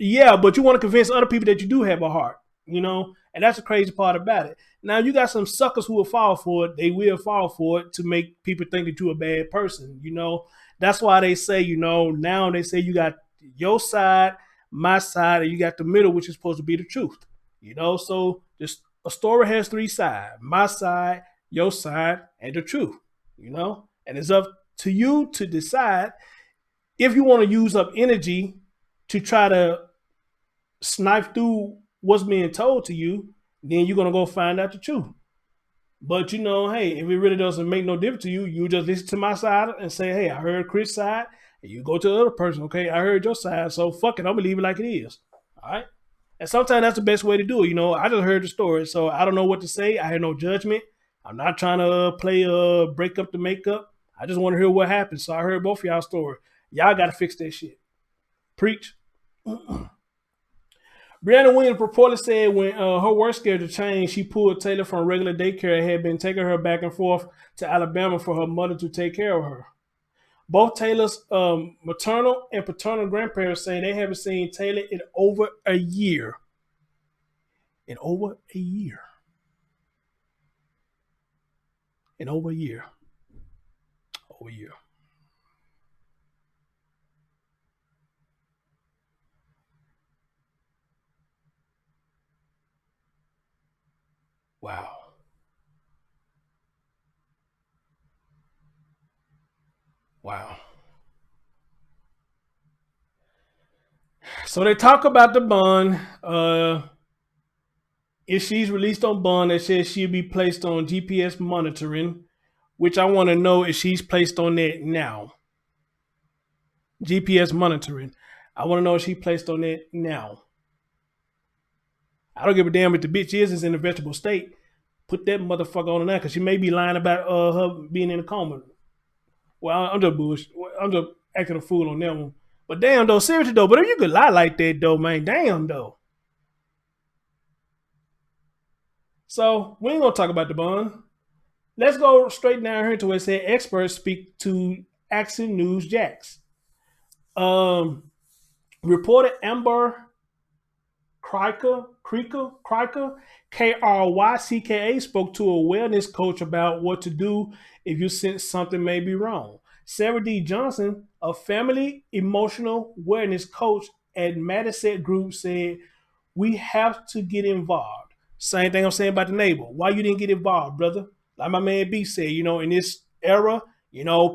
Yeah, but you want to convince other people that you do have a heart, you know? And that's the crazy part about it. Now, you got some suckers who will fall for it. They will fall for it to make people think that you're a bad person, you know? That's why they say, you know, now they say you got your side, my side, and you got the middle, which is supposed to be the truth, you know? So a story has 3 sides, my side, your side, and the truth, you know? And it's up to you to decide if you want to use up energy to try to snipe through what's being told to you, then you're going to go find out the truth. But, you know, hey, if it really doesn't make no difference to you, you just listen to my side and say, hey, I heard Chris' side, and you go to the other person, okay, I heard your side, so fuck it, I'm going to leave it like it is, all right? And sometimes that's the best way to do it, you know. I just heard the story, so I don't know what to say. I had no judgment. I'm not trying to play break up the makeup. I just want to hear what happened, so I heard both of y'all's story. Y'all got to fix that shit. Preach. Brianna Williams reportedly said when her work schedule changed, she pulled Taylor from regular daycare and had been taking her back and forth to Alabama for her mother to take care of her. Both Taylor's maternal and paternal grandparents say they haven't seen Taylor in over a year. In over a year. In over a year. Over a year. Wow. Wow. So they talk about the bond. If she's released on bond, that says she'll be placed on GPS monitoring, which I want to know if she's placed on that now. GPS monitoring. I want to know if she's placed on that now. I don't give a damn if the bitch is in a vegetable state. Put that motherfucker on there because she may be lying about her being in a coma. Well, I'm just bullshit. I'm just acting a fool on that one. But damn though, seriously though, but if you could lie like that though, man, damn though. So we ain't gonna talk about the bond. Let's go straight down here to where it said experts speak to Action News Jax. Reporter Amber Kryka, Krycka spoke to a wellness coach about what to do if you sense something may be wrong. Sarah D. Johnson, a family emotional wellness coach at Madison Group, said, "We have to get involved." Same thing I'm saying about the neighbor. Why you didn't get involved, brother? Like my man B said, in this era,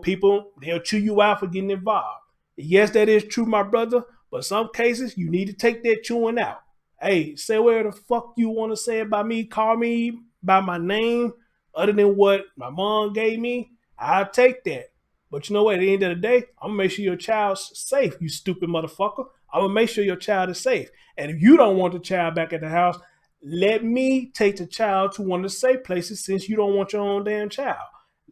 people, they'll chew you out for getting involved. Yes, that is true, my brother, but some cases you need to take that chewing out. Hey, say whatever the fuck you want to say about me. Call me by my name other than what my mom gave me. I'll take that. But you know what? At the end of the day, I'm going to make sure your child's safe, you stupid motherfucker. I'm going to make sure your child is safe. And if you don't want the child back at the house, let me take the child to one of the safe places since you don't want your own damn child.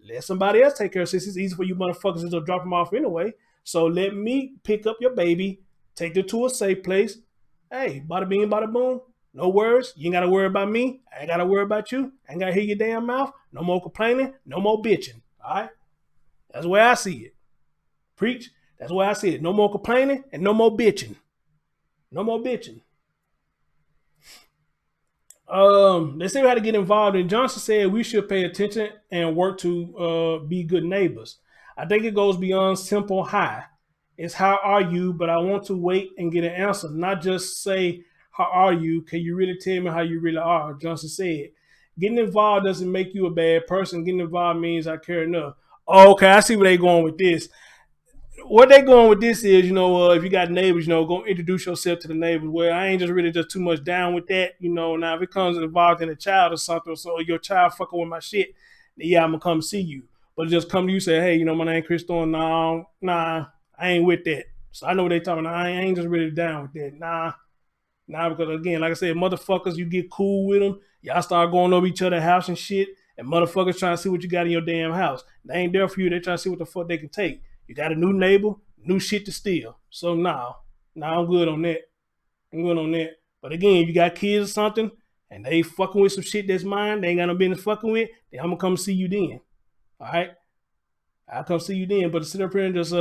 Let somebody else take care of it since it's easy for you motherfuckers to drop them off anyway. So let me pick up your baby, take them to a safe place. Hey, bada bing, bada boom. No worries. You ain't got to worry about me. I ain't got to worry about you. I ain't got to hear your damn mouth. No more complaining. No more bitching. All right? That's the way I see it. Preach. That's the way I see it. No more complaining and no more bitching. No more bitching. They say how to get involved. And Johnson said we should pay attention and work to be good neighbors. I think it goes beyond simple hi. It's how are you, but I want to wait and get an answer, not just say, how are you? Can you really tell me how you really are? Johnson said. Getting involved doesn't make you a bad person. Getting involved means I care enough. Oh, okay, I see where they're going with this. What they going with this is, if you got neighbors, go introduce yourself to the neighbors. Well, I ain't just really just too much down with that. Now if it comes involved in a child or something, so your child fucking with my shit, then yeah, I'm going to come see you. But just come to you say, hey, my name Chris Thorne. Nah, I ain't with that. So I know what they talking about. I ain't just really down with that. Nah, because again, like I said, motherfuckers, you get cool with them. Y'all start going over each other's house and shit. And motherfuckers trying to see what you got in your damn house. They ain't there for you. They trying to see what the fuck they can take. You got a new neighbor, new shit to steal. So nah, I'm good on that. But again, you got kids or something, and they fucking with some shit that's mine, they ain't got no business fucking with, then I'm gonna come see you then. All right? I'll come see you then. But to sit up here and just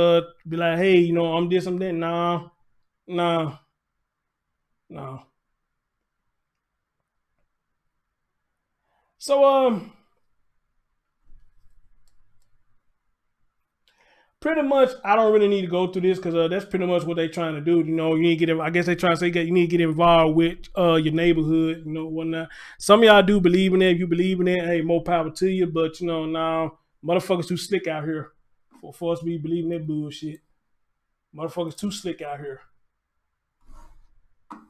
be like, hey, I'm this, I'm that. Nah. So pretty much, I don't really need to go through this because that's pretty much what they're trying to do. You need to get. I guess they trying to say you need to get involved with your neighborhood. Whatnot. Some of y'all do believe in it. If you believe in it, hey, more power to you. But now motherfuckers too slick out here for us to be believing that bullshit. Motherfuckers too slick out here.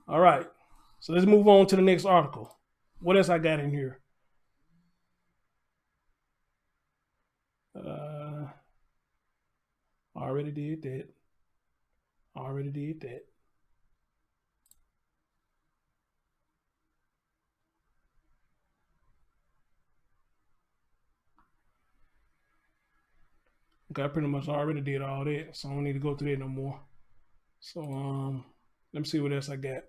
All right, so let's move on to the next article. What else I got in here? Already did that. Okay, I pretty much already did all that, so I don't need to go through that no more. So let me see what else I got.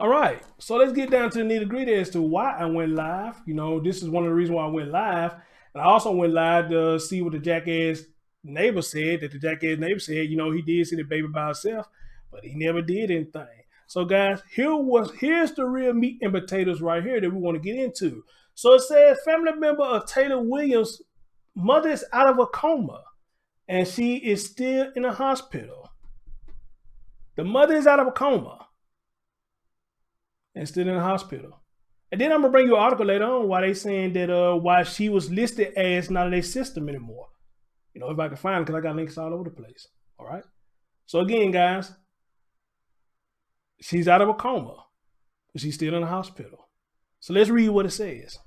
All right, so let's get down to the nitty gritty as to why I went live. This is one of the reasons why I went live. And I also went live to see what the jackass neighbor said, he did see the baby by himself, but he never did anything. So guys, here's the real meat and potatoes right here that we want to get into. So it says family member of Taylor Williams' mother is out of a coma and she is still in a hospital. The mother is out of a coma and still in a hospital. And then I'm gonna bring you an article later on why they saying that why she was listed as not in their system anymore. You know, if I can find it, because I got links all over the place. All right. So again, guys, she's out of a coma, but she's still in the hospital. So let's read what it says.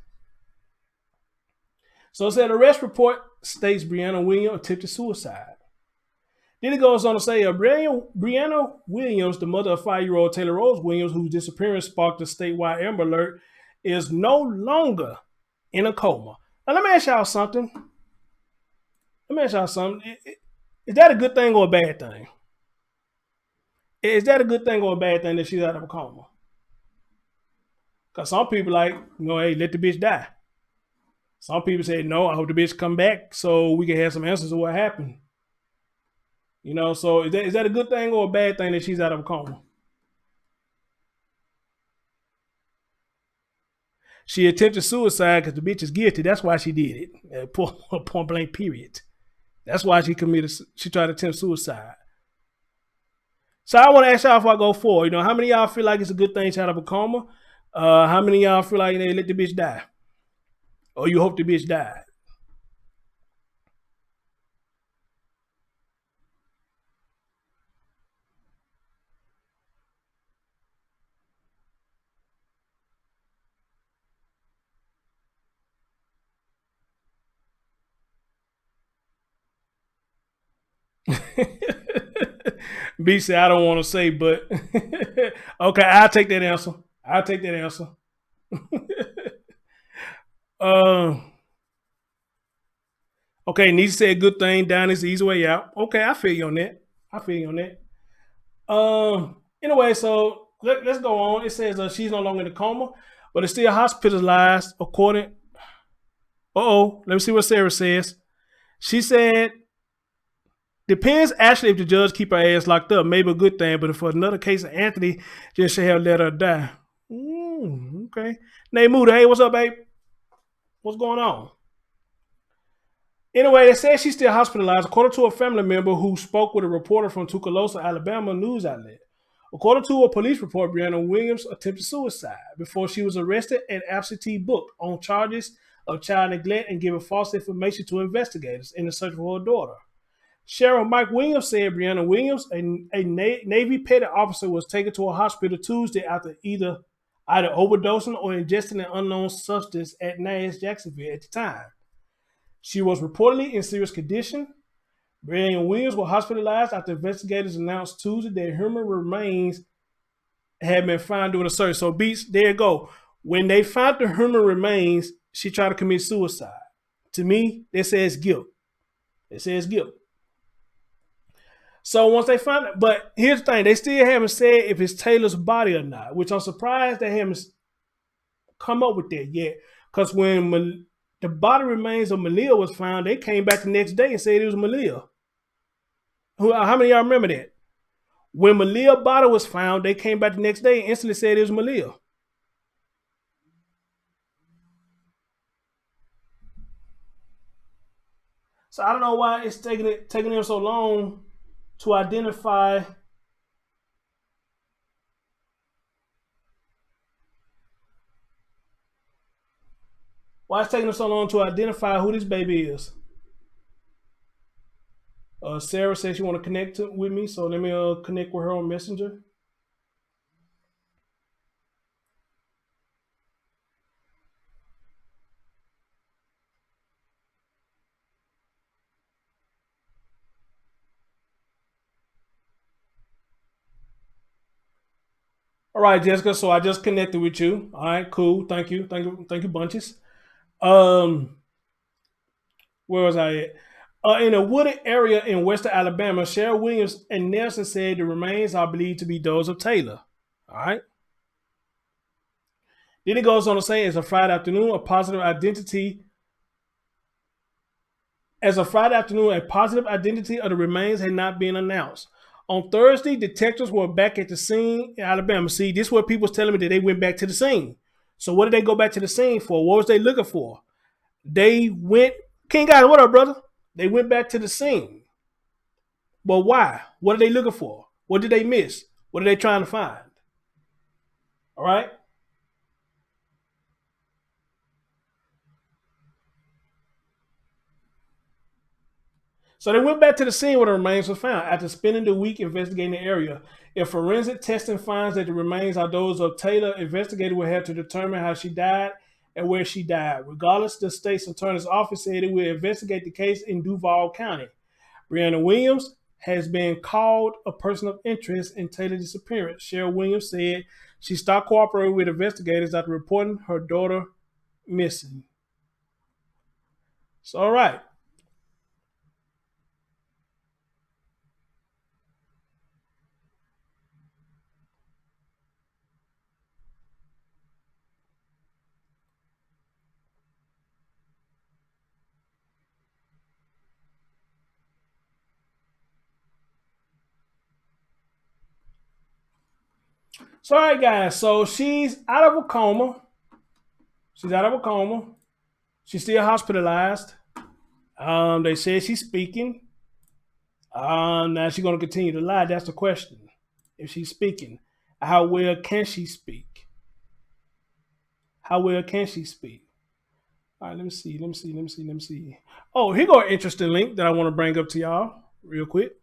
So it said arrest report states Brianna Williams attempted suicide. Then it goes on to say Brianna Williams, the mother of 5-year-old Taylor Rose Williams, whose disappearance sparked a statewide Amber Alert, is no longer in a coma. Now let me ask y'all something. Is that a good thing or a bad thing? Is that a good thing or a bad thing that she's out of a coma? Because some people like, you know, hey, let the bitch die. Some people say, no, I hope the bitch come back so we can have some answers to what happened. You know, so is that a good thing or a bad thing that she's out of a coma? She attempted suicide because the bitch is guilty. That's why she did it. Point blank, period. That's why she tried to attempt suicide. So I want to ask y'all before I go forward, you know, how many of y'all feel like it's a good thing she's out of a coma? How many of y'all feel like they let the bitch die? Or you hope the bitch died? B said, I don't want to say, but okay, I'll take that answer. Okay, Nisha said good thing, down is the easy way out. Okay, I feel you on that. Anyway, so let's go on. It says she's no longer in a coma, but is still hospitalized according. Let me see what Sarah says. She said, depends actually if the judge keep her ass locked up. Maybe a good thing, but if for another case of Anthony, just should have let her die. Okay. Nate Moody, hey, what's up, babe? What's going on? Anyway, it says she's still hospitalized, according to a family member who spoke with a reporter from Tucaloosa, Alabama news outlet. According to a police report, Brianna Williams attempted suicide before she was arrested and absentee booked on charges of child neglect and giving false information to investigators in the search for her daughter. Sheriff Mike Williams said Brianna Williams, a Navy petty officer, was taken to a hospital Tuesday after either overdosing or ingesting an unknown substance at Nash, Jacksonville at the time. She was reportedly in serious condition. Brianna Williams was hospitalized after investigators announced Tuesday that human remains had been found during a search. So, Beats, there you go. When they found the human remains, she tried to commit suicide. To me, it says guilt. So once they find it, but here's the thing, they still haven't said if it's Taylor's body or not, which I'm surprised they haven't come up with that yet. Because when the body remains of Malia was found, they came back the next day and said it was Malia. How many of y'all remember that? When Malia's body was found, they came back the next day and instantly said it was Malia. So I don't know why it's taking them so long to identify who this baby is. Sarah says she want to connect with me, so let me connect with her on Messenger. All right, Jessica. So I just connected with you. All right, cool. Thank you, bunches. Where was I at? In a wooded area in western Alabama, Cheryl Williams and Nelson said the remains are believed to be those of Taylor. All right. Then it goes on to say, as of Friday afternoon, a positive identity of the remains had not been announced. On Thursday, detectives were back at the scene in Alabama. See, this is what people's telling me that they went back to the scene. So what did they go back to the scene for? What was they looking for? They went, King Guy, what up, brother? They went back to the scene. But why? What are they looking for? What did they miss? What are they trying to find? All right? So they went back to the scene where the remains were found. After spending the week investigating the area, if forensic testing finds that the remains are those of Taylor, investigators will have to determine how she died and where she died. Regardless, the state's attorney's office said it will investigate the case in Duval County. Brianna Williams has been called a person of interest in Taylor's disappearance. Cheryl Williams said she stopped cooperating with investigators after reporting her daughter missing. So, all right. So, all right, guys. So, she's out of a coma. She's out of a coma. She's still hospitalized. They said she's speaking. Now she's going to continue to lie. That's the question. If she's speaking, how well can she speak? How well can she speak? All right, let me see. Oh, here go an interesting link that I want to bring up to y'all real quick.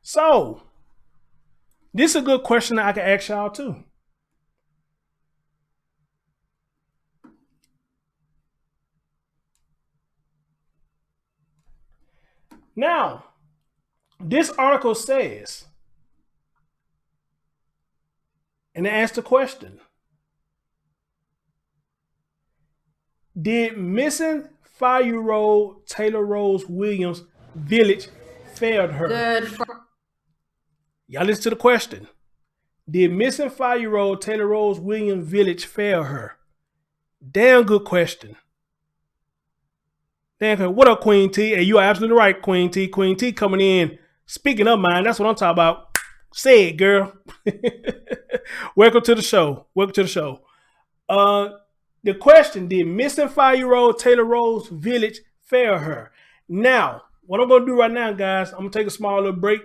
So, this is a good question that I can ask y'all too. Now, this article says, and it asks the question, did missing 5-year-old Taylor Rose Williams village failed her? Y'all listen to the question. Did missing 5-year-old Taylor Rose Williams village fail her? Damn good question. Damn good. What up, Queen T? Hey, you are absolutely right, Queen T. Queen T coming in. Speaking of mine, that's what I'm talking about. Say it, girl. Welcome to the show. Welcome to the show. The question, did missing 5-year-old Taylor Rose village fail her? Now, what I'm going to do right now, guys, I'm going to take a small little break.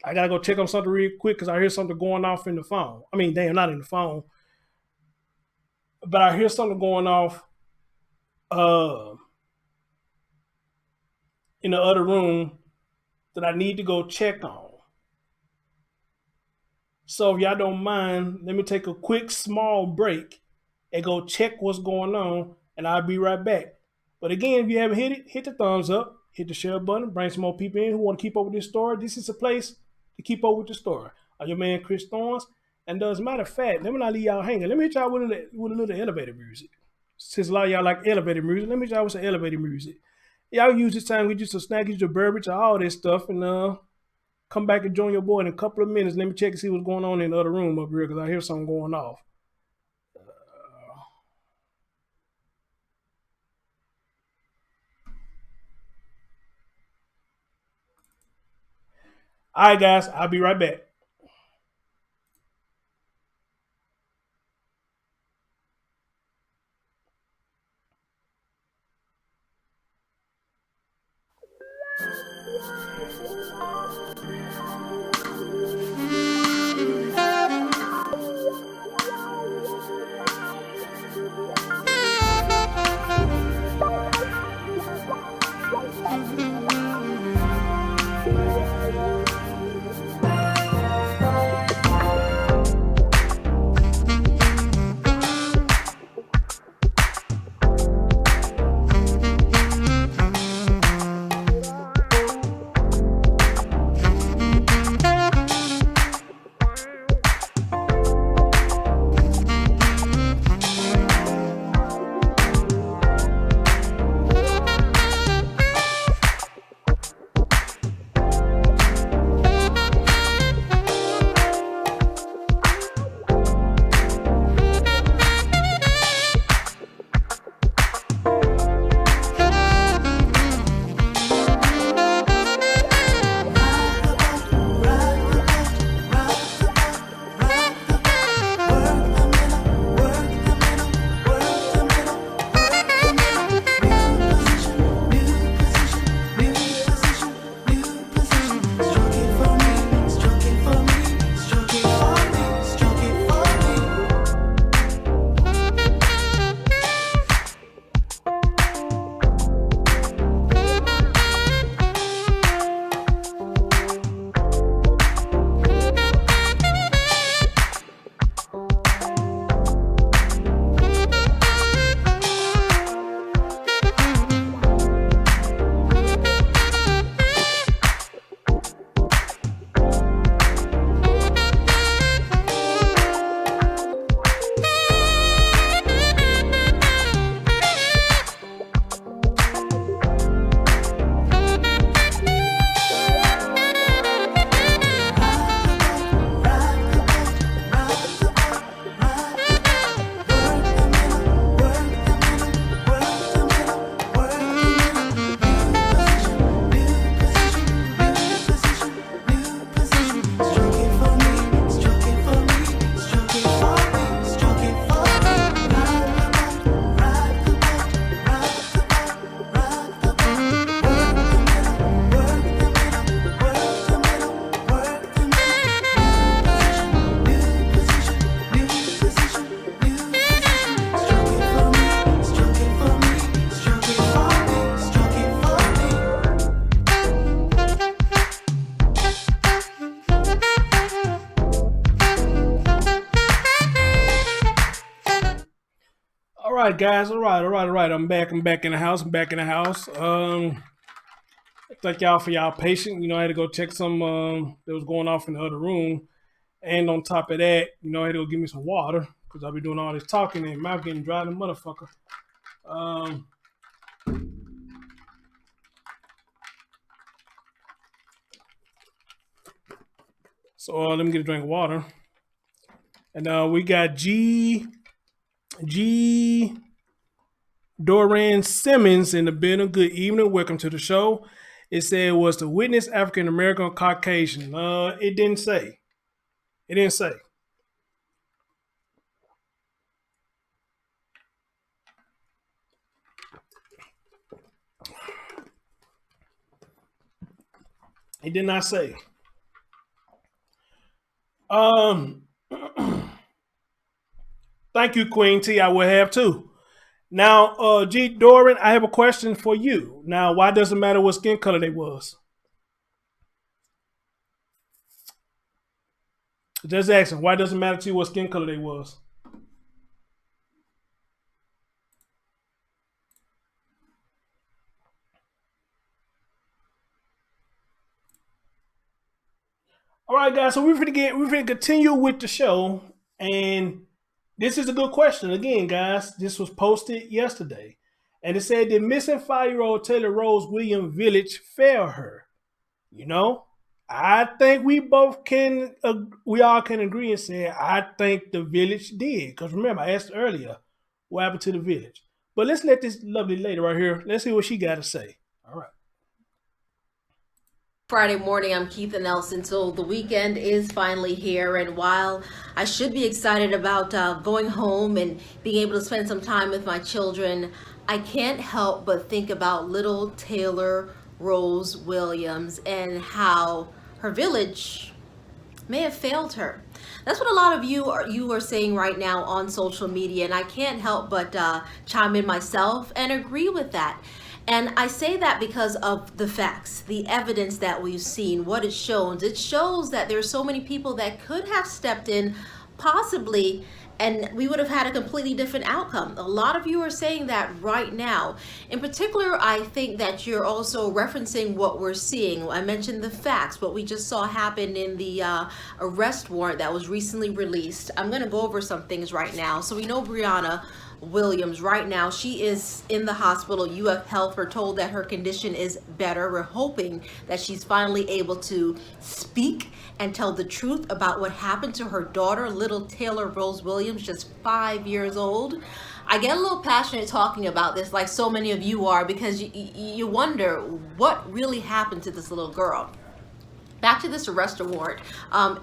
I got to go check on something real quick because I hear something going off in the phone. I mean, damn, not in the phone. But I hear something going off in the other room that I need to go check on. So if y'all don't mind, let me take a quick small break and go check what's going on, and I'll be right back. But again, if you haven't hit it, hit the thumbs up, hit the share button, bring some more people in who want to keep up with this story. This is a place to keep up with the story. I'm your man, Chris Thorns. And as a matter of fact, let me not leave y'all hanging. Let me hit y'all with a little elevator music. Since a lot of y'all like elevator music, let me hit y'all with some elevator music. Y'all use this time, we just a snack, use your beverage, all this stuff, and come back and join your boy in a couple of minutes. Let me check and see what's going on in the other room up here because I hear something going off. All right, guys, I'll be right back. right, guys. All right. I'm back in the house. Thank y'all for y'all patience. You know, I had to go check some that was going off in the other room. And on top of that, you know, I had to go give me some water because I'll be doing all this talking and mouth getting dry than motherfucker. So let me get a drink of water. And we got G Doran Simmons in the building. Good evening. Welcome to the show. It said, was the witness African American or Caucasian? It didn't say. It didn't say. It did not say. Thank you, Queen T. I will have too. Now, G. Doran, I have a question for you. Now, why does it matter what skin color they was? Just asking, why does it matter to you what skin color they was? All right, guys. So we're gonna continue with the show, and this is a good question. Again, guys, this was posted yesterday, and it said, "Did missing 5-year-old Taylor Rose Williams Village fail her?" You know, I think we all can agree and say I think the village did. Because remember, I asked earlier what happened to the village. But let's let this lovely lady right here. Let's see what she got to say. All right. Friday morning, I'm Keitha Nelson. So the weekend is finally here, and while I should be excited about going home and being able to spend some time with my children, I can't help but think about little Taylor Rose Williams and how her village may have failed her. That's what a lot of you are saying right now on social media, and I can't help but chime in myself and agree with that. And I say that because of the facts, the evidence that we've seen, what it shows. It shows that there's so many people that could have stepped in, possibly, and we would have had a completely different outcome. A lot of you are saying that right now. In particular, I think that you're also referencing what we're seeing. I mentioned the facts, what we just saw happen in the arrest warrant that was recently released. I'm going to go over some things right now. So we know Brianna Williams right now, she is in the hospital. UF Health are told that her condition is better. We're hoping that she's finally able to speak and tell the truth about what happened to her daughter, little Taylor Rose Williams, just 5 years old. I get a little passionate talking about this, like so many of you are, because you wonder what really happened to this little girl. Back to this arrest warrant.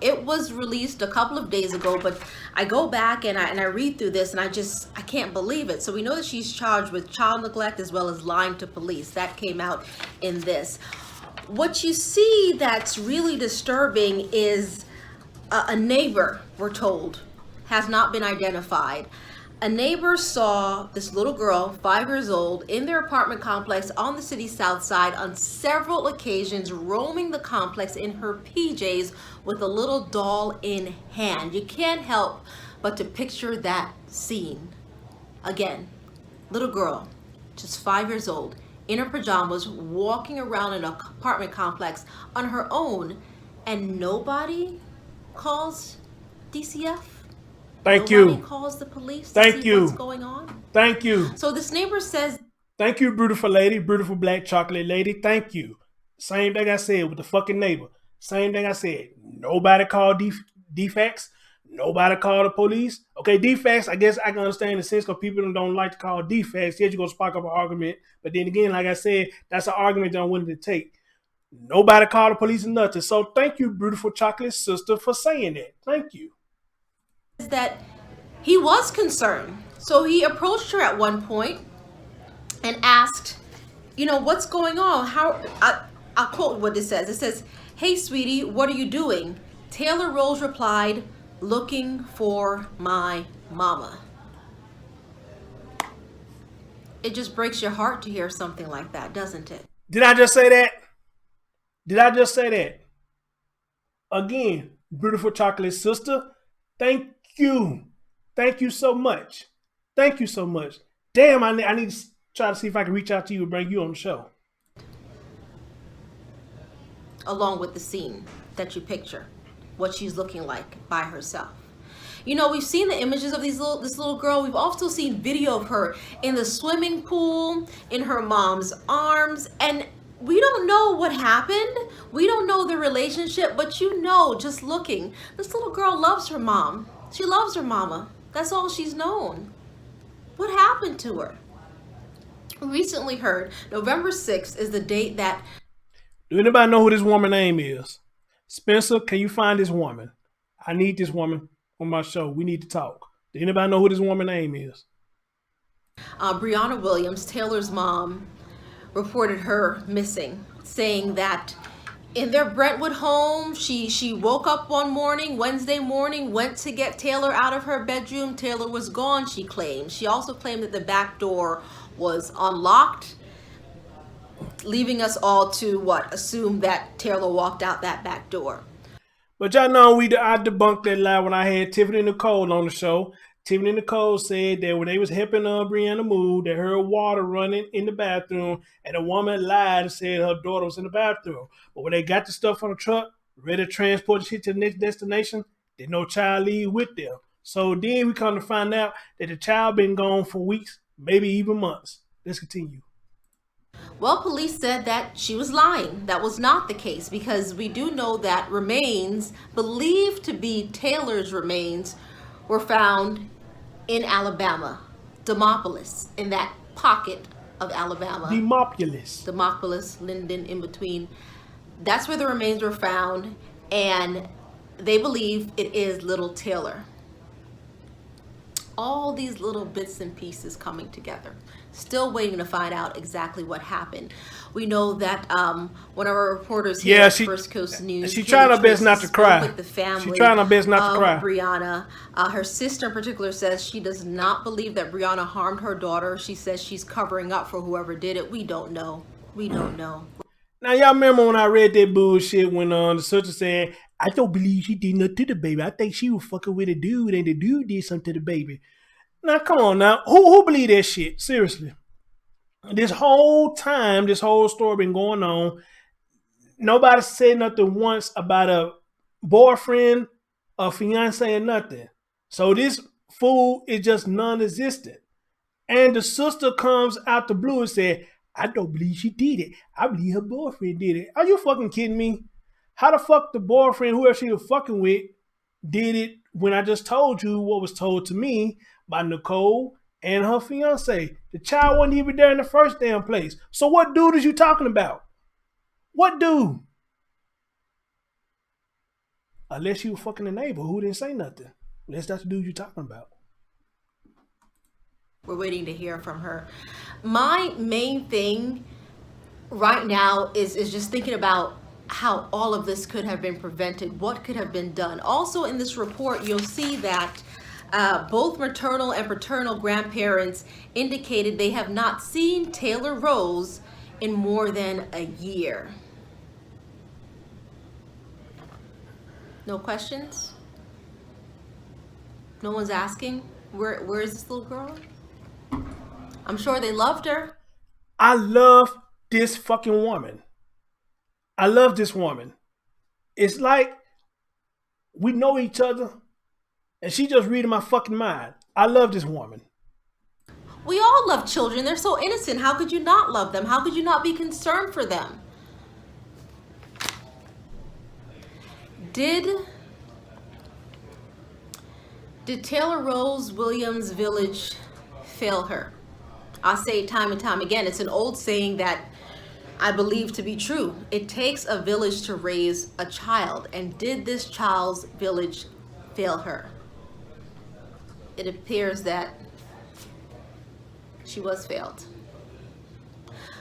It was released a couple of days ago, but I go back and I read through this and I can't believe it. So we know that she's charged with child neglect as well as lying to police. That came out in this. What you see that's really disturbing is a neighbor, we're told, has not been identified. A neighbor saw this little girl, 5 years old, in their apartment complex on the city's south side on several occasions, roaming the complex in her PJs with a little doll in hand. You can't help but to picture that scene. Again, little girl, just 5 years old, in her pajamas, walking around an apartment complex on her own, and nobody calls DCF? Thank Nobody you. calls the police to Thank see you. what's going on? Thank you. So this neighbor says, thank you, beautiful lady, beautiful black chocolate lady. Thank you. Same thing I said with the fucking neighbor. Same thing I said. Nobody called defects. Nobody called the police. Okay, defects, I guess I can understand in the sense because people don't like to call defects. Yes, you're going to spark up an argument. But then again, like I said, that's an argument that I'm willing to take. Nobody called the police or nothing. So thank you, beautiful chocolate sister, for saying that. Thank you. that he was concerned. So he approached her at one point and asked, what's going on? I'll quote what it says. It says, "Hey, sweetie, what are you doing?" Taylor Rose replied, "Looking for my mama." It just breaks your heart to hear something like that, doesn't it? Did I just say that? Did I just say that? Again, beautiful chocolate sister, thank you. Thank you so much. Thank you so much. damn, I need to try to see if I can reach out to you and bring you on the show. Along with the scene that you picture, what she's looking like by herself. You know, we've seen the images of this little girl. We've also seen video of her in the swimming pool, in her mom's arms, and we don't know what happened. We don't know the relationship, but you know, just looking, this little girl loves her mom. She loves her mama. That's all she's known. What happened to her? We recently heard November 6th is the date that... Do anybody know who this woman's name is? Spencer, can you find this woman? I need this woman on my show. We need to talk. Do anybody know who this woman's name is? Brianna Williams, Taylor's mom, reported her missing, saying that in their Brentwood home, she woke up one morning, Wednesday morning, went to get Taylor out of her bedroom. Taylor was gone, she claimed. She also claimed that the back door was unlocked, leaving us all to assume that Taylor walked out that back door. But y'all know I debunked that lie when I had Tiffany Nicole on the show. Tiffany Nicole said that when they was helping Brianna move, they heard water running in the bathroom, and the woman lied and said her daughter was in the bathroom. But when they got the stuff on the truck, ready to transport the shit to the next destination, did no child leave with them. So then we come to find out that the child been gone for weeks, maybe even months. Let's continue. Well, police said that she was lying. That was not the case, because we do know that remains believed to be Taylor's remains were found in Alabama, Demopolis, in that pocket of Alabama. Demopolis, Linden, in between. That's where the remains were found, and they believe it is little Taylor. All these little bits and pieces coming together. Still waiting to find out exactly what happened. We know that one of our reporters here at First Coast News, she's trying her best not to cry. With the family she's trying her best not to cry. Brianna, her sister in particular says she does not believe that Brianna harmed her daughter. She says she's covering up for whoever did it. We don't know. We don't know. Now y'all remember when I read that bullshit when the sister said, "I don't believe she did nothing to the baby. I think she was fucking with a dude and the dude did something to the baby." Now, come on now. Who believe that shit? Seriously. This whole time, this whole story been going on, nobody said nothing once about a boyfriend, a fiance, or nothing. So this fool is just non-existent. And the sister comes out the blue and said, "I don't believe she did it. I believe her boyfriend did it." Are you fucking kidding me? How the fuck the boyfriend, whoever she was fucking with, did it when I just told you what was told to me by Nicole and her fiance? The child wasn't even there in the first damn place. So what dude is you talking about? What dude? Unless you were fucking the neighbor who didn't say nothing. Unless that's the dude you're talking about. We're waiting to hear from her. My main thing right now is just thinking about how all of this could have been prevented. What could have been done? Also in this report, you'll see that both maternal and paternal grandparents indicated they have not seen Taylor Rose in more than a year. No questions? No one's asking? Where is this little girl? I'm sure they loved her. I love this fucking woman. I love this woman. It's like we know each other. And she just reading my fucking mind. I love this woman. We all love children. They're so innocent. How could you not love them? How could you not be concerned for them? Did Taylor Rose Williams' village fail her? I say it time and time again. It's an old saying that I believe to be true. It takes a village to raise a child. And did this child's village fail her? It appears that she was failed.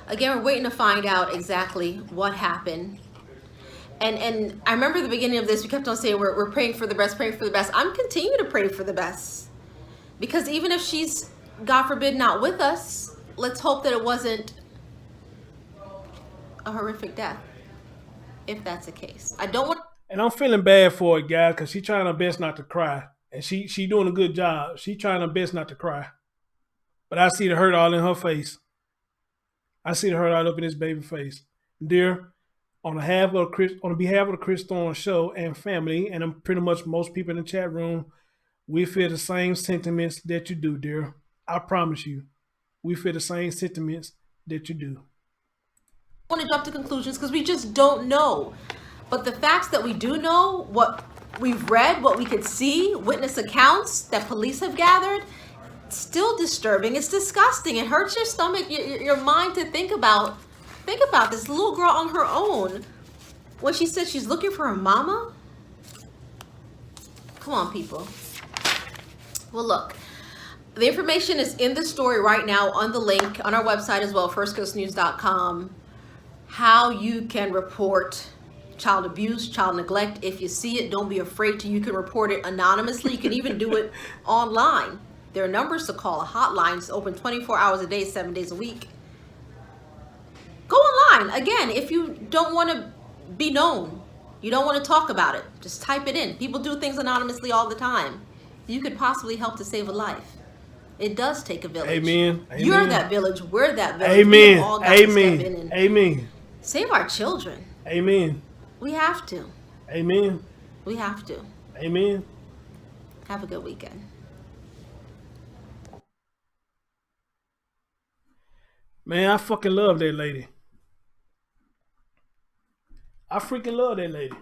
Again, we're waiting to find out exactly what happened. And I remember at the beginning of this, we kept on saying we're praying for the best, praying for the best. I'm continuing to pray for the best. Because even if she's, God forbid, not with us, let's hope that it wasn't a horrific death, if that's the case. I don't want... And I'm feeling bad for it, guys, because she's trying her best not to cry. And she doing a good job. She trying her best not to cry. But I see the hurt all in her face. I see the hurt all up in this baby face. Dear, on behalf of the Chris Thorne show and family, and I'm pretty much most people in the chat room, we feel the same sentiments that you do, dear. I promise you. We feel the same sentiments that you do. I want to jump to conclusions because we just don't know. But the facts that we do know, what we've read, what we could see, witness accounts that police have gathered, it's still disturbing. It's disgusting. It hurts your stomach, your mind to think about. Think about this little girl on her own. When she said she's looking for her mama. Come on, people. Well, look. The information is in the story right now on the link on our website as well, firstcoastnews.com. How you can report child abuse, child neglect. If you see it, don't be afraid to. You can report it anonymously. You can even do it online. There are numbers to call, hotlines open 24 hours a day, 7 days a week. Go online. Again, if you don't want to be known, you don't want to talk about it, just type it in. People do things anonymously all the time. You could possibly help to save a life. It does take a village. Amen. You're that village. We're that village. Amen. We've all got to step in and Amen. save our children. Amen. We have to. Amen. We have to. Amen. Have a good weekend. Man, I fucking love that lady. I freaking love that lady.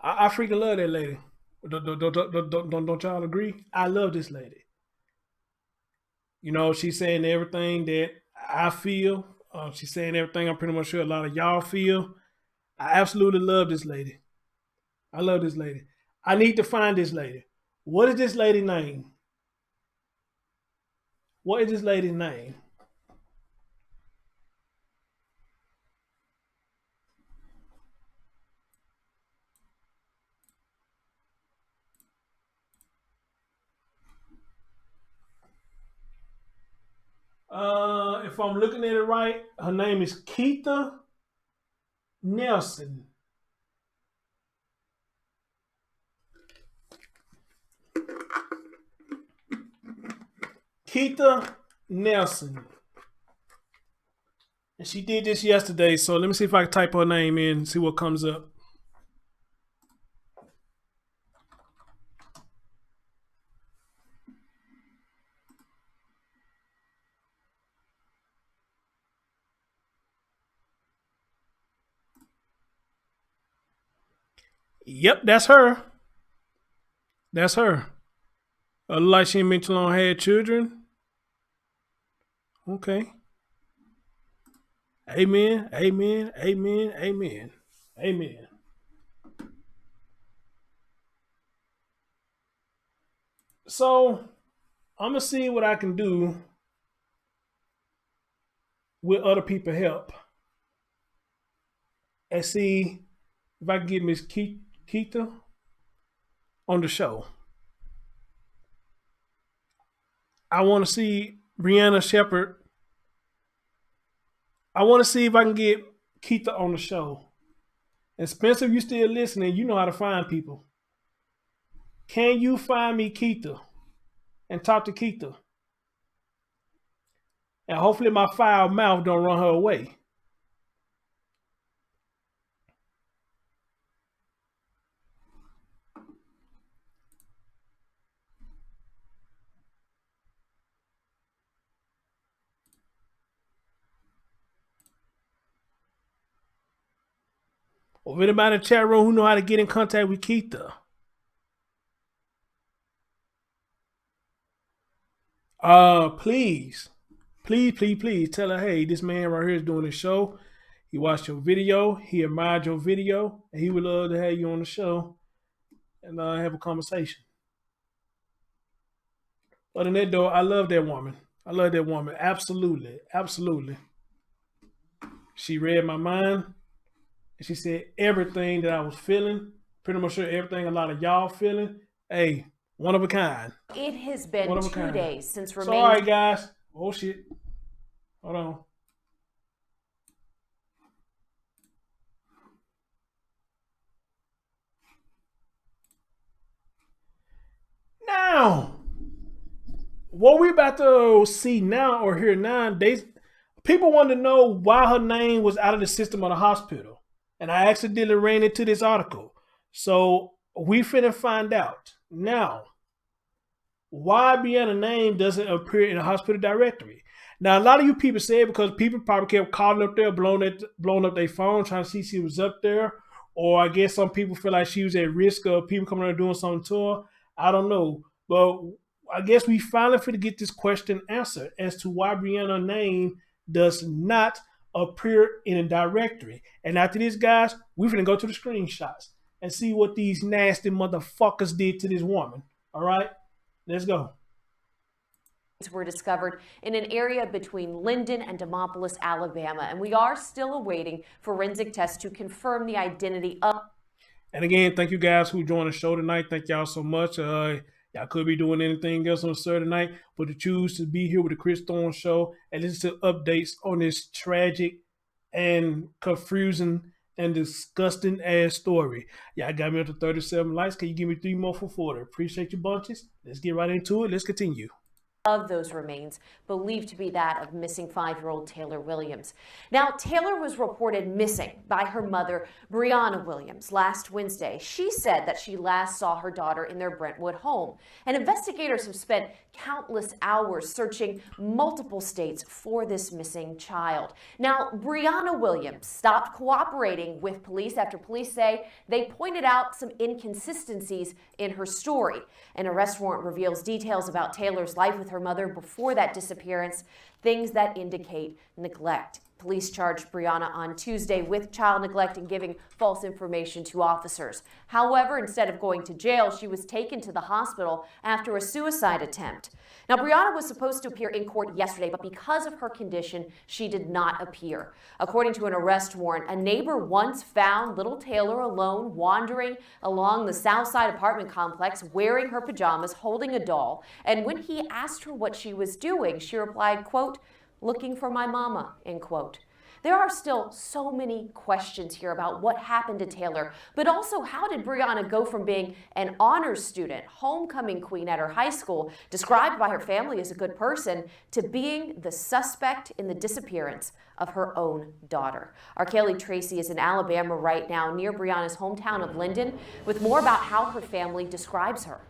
I freaking love that lady. Don't y'all agree? I love this lady. You know, she's saying everything that I feel. She's saying everything I'm pretty much sure a lot of y'all feel. I absolutely love this lady. I love this lady. I need to find this lady. What is this lady's name? What is this lady's name? If I'm looking at it right, her name is Keitha Nelson. Keitha Nelson. And she did this yesterday, so let me see if I can type her name in and see what comes up. Yep, that's her. That's her. Like she ain't been too long, had children. Okay. Amen. Amen. Amen. Amen. Amen. So I'm gonna see what I can do with other people help and see if I can get Miss Keitha on the show. I want to see Brianna Shepherd. I want to see if I can get Keitha on the show. And Spencer, if you still listening, you know how to find people. Can you find me Keitha and talk to Keitha? And hopefully my foul mouth don't run her away. Or if anybody in the chat room who know how to get in contact with Keitha. Please tell her, hey, this man right here is doing a show. He watched your video, he admired your video, and he would love to have you on the show and have a conversation. Other than that, though, I love that woman. I love that woman. Absolutely. Absolutely. She read my mind. And she said everything that I was feeling. Pretty much sure everything a lot of y'all feeling. Hey, one of a kind. It has been 2 days since remains. So, all right, guys. Oh, shit. Hold on. what we're about to see now or hear now, people want to know why her name was out of the system of the hospital. And I accidentally ran into this article. So we finna find out. Now, why Brianna's name doesn't appear in the hospital directory. Now, a lot of you people say because people probably kept calling up there, blowing up their phone, trying to see if she was up there. Or I guess some people feel like she was at risk of people coming there doing something to her. I don't know. But I guess we finally finna get this question answered as to why Brianna's name does not appear in a directory. And after this, guys, we're finna go to the screenshots and see what these nasty motherfuckers did to this woman. All right? Let's go. Were discovered in an area between Linden and Demopolis, Alabama, and we are still awaiting forensic tests to confirm the identity of. And again, thank you guys who joined the show tonight. Thank y'all so much. Y'all could be doing anything else on Saturday night, but to choose to be here with the Chris Thorne Show and listen to updates on this tragic and confusing and disgusting ass story. Y'all got me up to 37 likes. Can you give me 3 more for 40? Appreciate you bunches. Let's get right into it. Let's continue. Of those remains, believed to be that of missing 5-year-old Taylor Williams. Now, Taylor was reported missing by her mother, Brianna Williams, last Wednesday. She said that she last saw her daughter in their Brentwood home, and investigators have spent countless hours searching multiple states for this missing child. Now, Brianna Williams stopped cooperating with police after police say they pointed out some inconsistencies in her story. An arrest warrant reveals details about Taylor's life with her mother before that disappearance, things that indicate neglect. Police charged Brianna on Tuesday with child neglect and giving false information to officers. However, instead of going to jail, she was taken to the hospital after a suicide attempt. Now, Brianna was supposed to appear in court yesterday, but because of her condition, she did not appear. According to an arrest warrant, a neighbor once found little Taylor alone wandering along the Southside apartment complex wearing her pajamas, holding a doll. And when he asked her what she was doing, she replied, quote, "Looking for my mama," end quote. There are still so many questions here about what happened to Taylor, but also how did Brianna go from being an honors student, homecoming queen at her high school, described by her family as a good person, to being the suspect in the disappearance of her own daughter. Our Kaylee Tracy is in Alabama right now, near Brianna's hometown of Linden, with more about how her family describes her.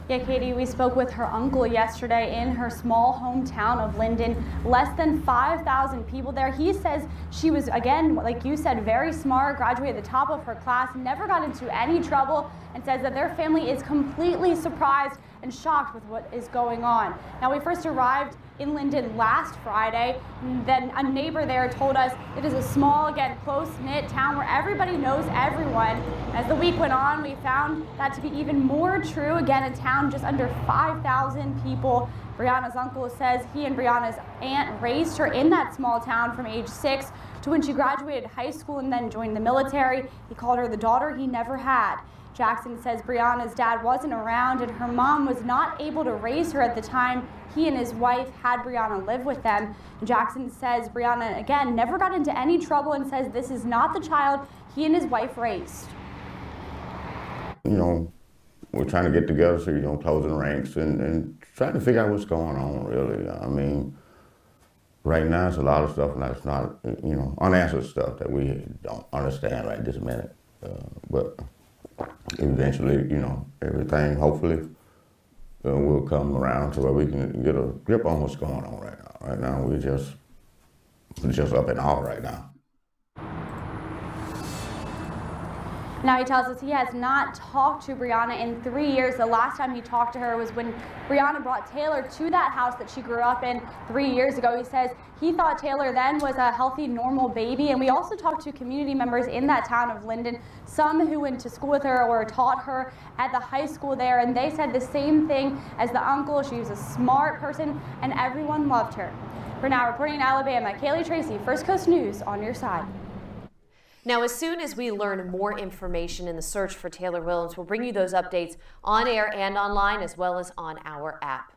Yeah, Katie, we spoke with her uncle yesterday in her small hometown of Linden. Less than 5,000 people there. He says she was, again, like you said, very smart, graduated at the top of her class, never got into any trouble, and says that their family is completely surprised and shocked with what is going on. Now, we first arrived in Linden last Friday. Then a neighbor there told us it is a small, again, close-knit town where everybody knows everyone. As the week went on, we found that to be even more true. Again, a town just under 5,000 people. Brianna's uncle says he and Brianna's aunt raised her in that small town from age 6 to when she graduated high school and then joined the military. He called her the daughter he never had. Jackson says Brianna's dad wasn't around and her mom was not able to raise her at the time he and his wife had Brianna live with them. And Jackson says Brianna, again, never got into any trouble and says this is not the child he and his wife raised. You know, we're trying to get together, so, you know, closing ranks and trying to figure out what's going on, really. I mean, right now it's a lot of stuff that's not, you know, unanswered stuff that we don't understand right this minute. But eventually, you know, everything hopefully will come around to where we can get a grip on what's going on right now. Right now, we're just up in awe right now. Now he tells us he has not talked to Brianna in 3 years. The last time he talked to her was when Brianna brought Taylor to that house that she grew up in 3 years ago. He says he thought Taylor then was a healthy, normal baby. And we also talked to community members in that town of Linden, some who went to school with her or taught her at the high school there. And they said the same thing as the uncle. She was a smart person and everyone loved her. For now, reporting in Alabama, Kaylee Tracy, First Coast News, on your side. Now, as soon as we learn more information in the search for Taylor Williams, we'll bring you those updates on air and online, as well as on our app.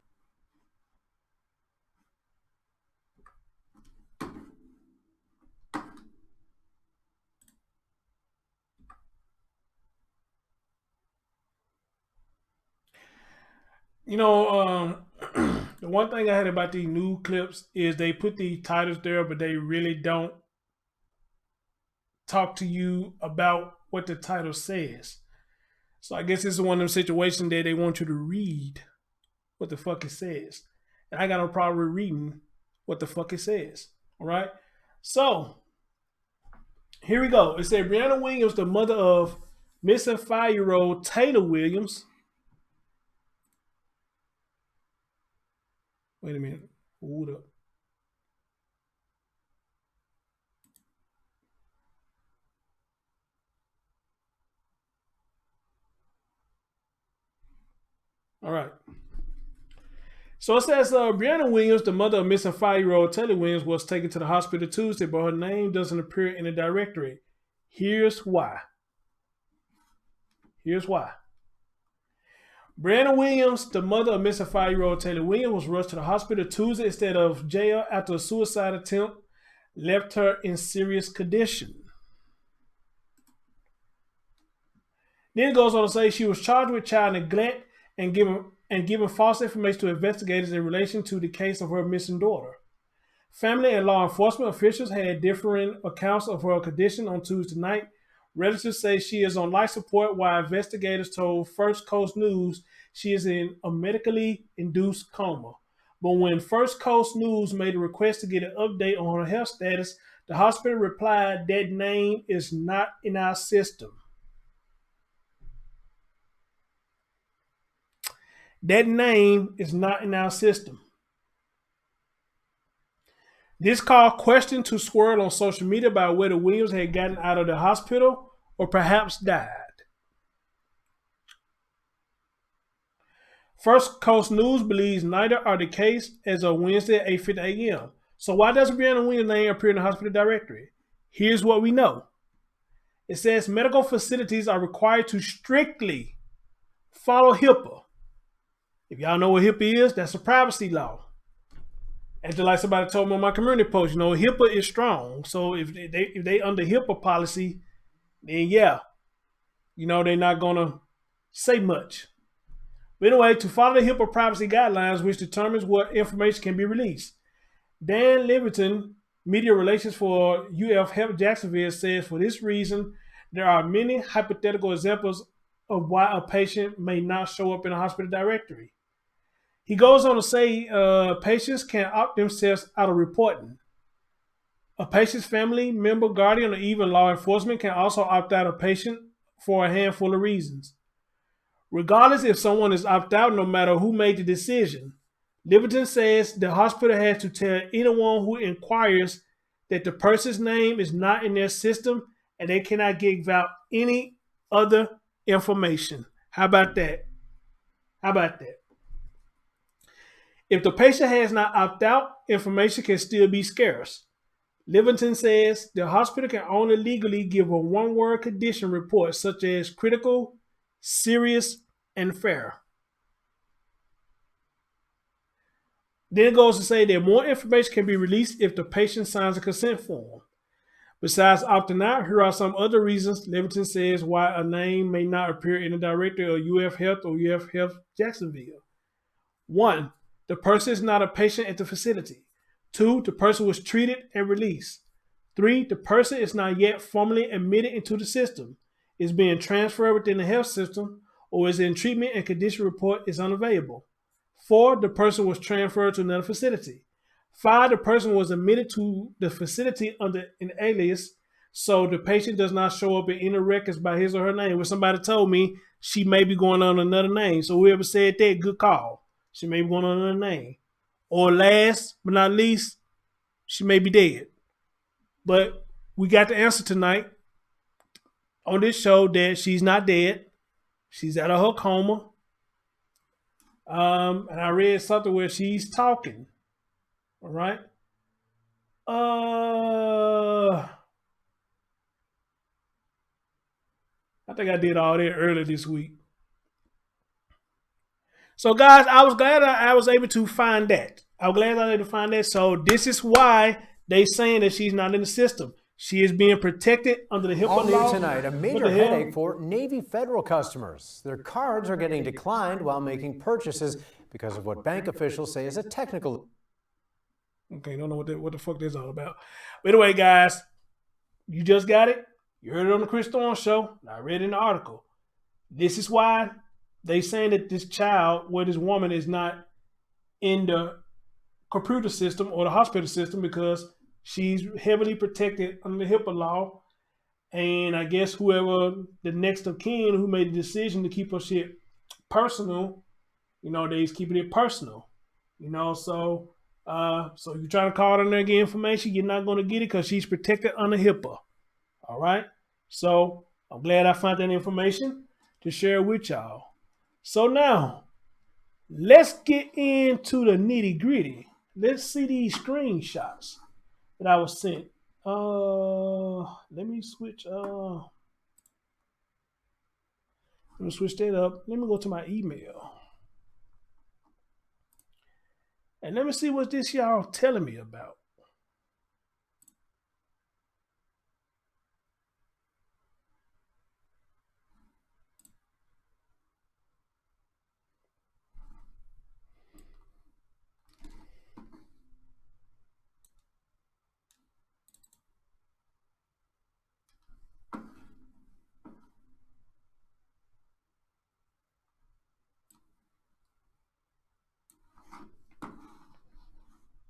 You know, the one thing I had about these new clips is they put the titles there, but they really don't talk to you about what the title says. So I guess this is one of them situations that they want you to read what the fuck it says. And I got no problem reading what the fuck it says. All right. So here we go. It said Brianna Williams, the mother of missing 5-year-old Taylor Williams. Wait a minute. Hold up. All right. So it says Brianna Williams, the mother of missing 5-year-old Taylor Williams, was taken to the hospital Tuesday, but her name doesn't appear in the directory. Here's why. Here's why. Brianna Williams, the mother of missing 5-year-old Taylor Williams, was rushed to the hospital Tuesday instead of jail after a suicide attempt left her in serious condition. Then it goes on to say she was charged with child neglect and given false information to investigators in relation to the case of her missing daughter. Family and law enforcement officials had differing accounts of her condition on Tuesday night. Relatives say she is on life support, while investigators told First Coast News she is in a medically induced coma. But when First Coast News made a request to get an update on her health status, the hospital replied that name is not in our system. That name is not in our system. This caused question to swirl on social media about whether Williams had gotten out of the hospital or perhaps died. First Coast News believes neither are the case as of Wednesday at 8:50 a.m. So why doesn't Brianna Williams' name appear in the hospital directory? Here's what we know. It says medical facilities are required to strictly follow HIPAA. If y'all know what HIPAA is, that's a privacy law. And just like somebody told me on my community post, HIPAA is strong. So if they under HIPAA policy, then yeah, they're not gonna say much. But anyway, to follow the HIPAA privacy guidelines, which determines what information can be released, Dan Livingston, media relations for UF Health Jacksonville, says for this reason, there are many hypothetical examples of why a patient may not show up in a hospital directory. He goes on to say patients can opt themselves out of reporting. A patient's family member, guardian, or even law enforcement can also opt out a patient for a handful of reasons. Regardless if someone is opt out, no matter who made the decision, Livingston says the hospital has to tell anyone who inquires that the person's name is not in their system and they cannot give out any other information. How about that? How about that? If the patient has not opted out, information can still be scarce. Livingston says the hospital can only legally give a one-word condition report, such as critical, serious, and fair. Then it goes to say that more information can be released if the patient signs a consent form. Besides opting out, here are some other reasons Livingston says why a name may not appear in the directory of UF Health or UF Health Jacksonville. 1. The person is not a patient at the facility. 2. The person was treated and released. 3. The person is not yet formally admitted into the system, is being transferred within the health system, or is in treatment and condition report is unavailable. 4. The person was transferred to another facility. 5. The person was admitted to the facility under an alias, so the patient does not show up in any records by his or her name. When somebody told me she may be going on another name, so whoever said that, good call. She may be going on another name. Or last but not least, she may be dead. But we got the answer tonight on this show that she's not dead. She's out of her coma. And I read something where she's talking. All right. I think I did all that earlier this week. So, guys, I was glad I was able to find that. I'm glad I was able to find that. So, this is why they saying that she's not in the system. She is being protected under the HIPAA All law. new tonight, a major headache for Navy Federal customers. Their cards are getting declined while making purchases because of what bank officials say is a technical. Okay, don't know what the fuck this all about. But anyway, guys, you just got it. You heard it on the Chris Thorne show. I read in the article. This is why they saying that this child, this woman is not in the computer system or the hospital system because she's heavily protected under the HIPAA law. And I guess whoever the next of kin who made the decision to keep her shit personal, they's keeping it personal. So you're trying to call her and get information, you're not going to get it because she's protected under HIPAA. All right? So I'm glad I found that information to share with y'all. So now, let's get into the nitty gritty. Let's see these screenshots that I was sent. Let me switch. Let me switch that up. Let me go to my email. And let me see what this y'all telling me about.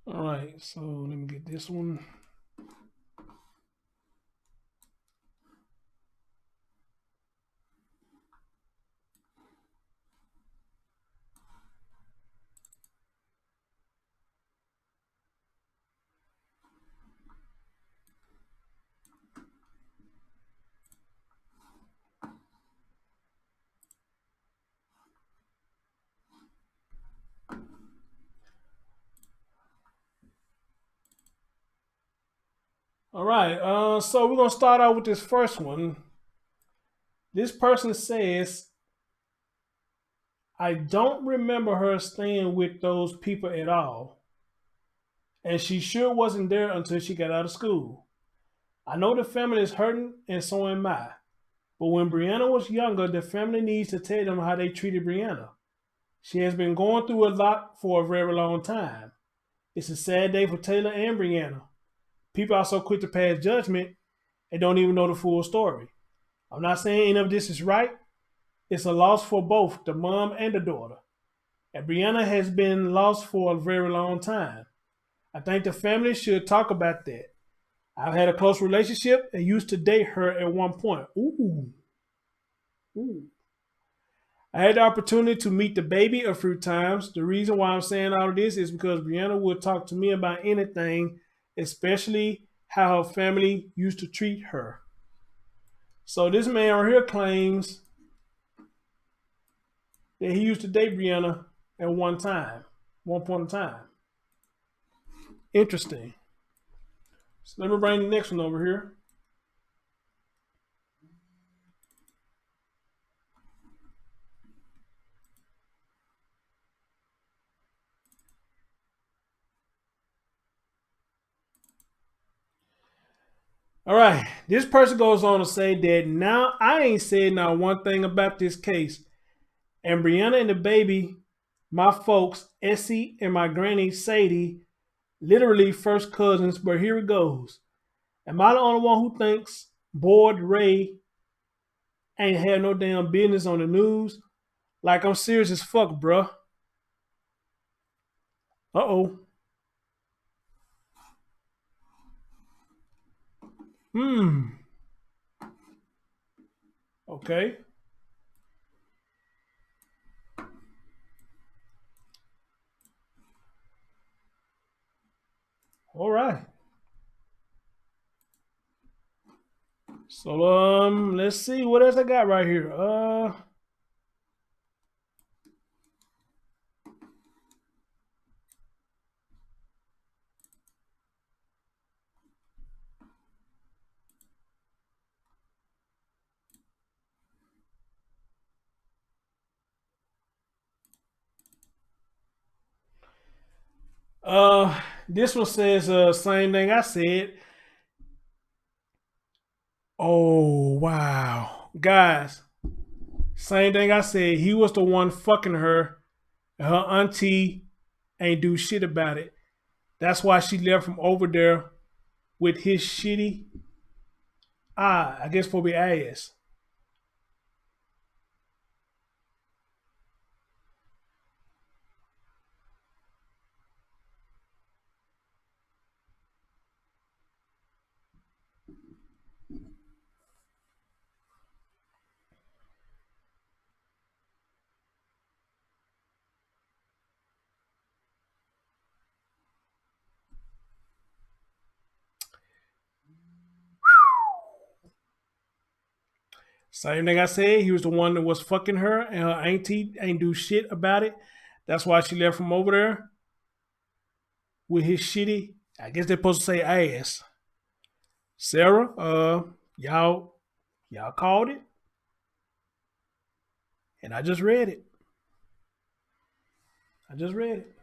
All right, so let me get this one. All right, so we're going to start out with this first one. This person says, I don't remember her staying with those people at all. And she sure wasn't there until she got out of school. I know the family is hurting, and so am I. But when Brianna was younger, the family needs to tell them how they treated Brianna. She has been going through a lot for a very long time. It's a sad day for Taylor and Brianna. People are so quick to pass judgment and don't even know the full story. I'm not saying any of this is right. It's a loss for both the mom and the daughter. And Brianna has been lost for a very long time. I think the family should talk about that. I've had a close relationship and used to date her at one point. Ooh. I had the opportunity to meet the baby a few times. The reason why I'm saying all of this is because Brianna would talk to me about anything, especially how her family used to treat her. So this man right here claims that he used to date Brianna at one point in time. Interesting. So let me bring the next one over here. All right, this person goes on to say that now I ain't said not one thing about this case. And Brianna and the baby, my folks, Essie and my granny, Sadie, literally first cousins, but here it goes. Am I the only one who thinks Boyd Ray ain't had no damn business on the news? Like, I'm serious as fuck, bruh. Uh-oh. Okay. All right. So let's see what else I got right here. This one says same thing I said. Oh, wow. Guys, same thing I said. He was the one fucking her, and her auntie ain't do shit about it. That's why she left from over there with his shitty, I guess for the ass. Same thing I said. He was the one that was fucking her, and her auntie ain't do shit about it. That's why she left from over there with his shitty, I guess they're supposed to say ass. Sarah, y'all called it, and I just read it. I just read it.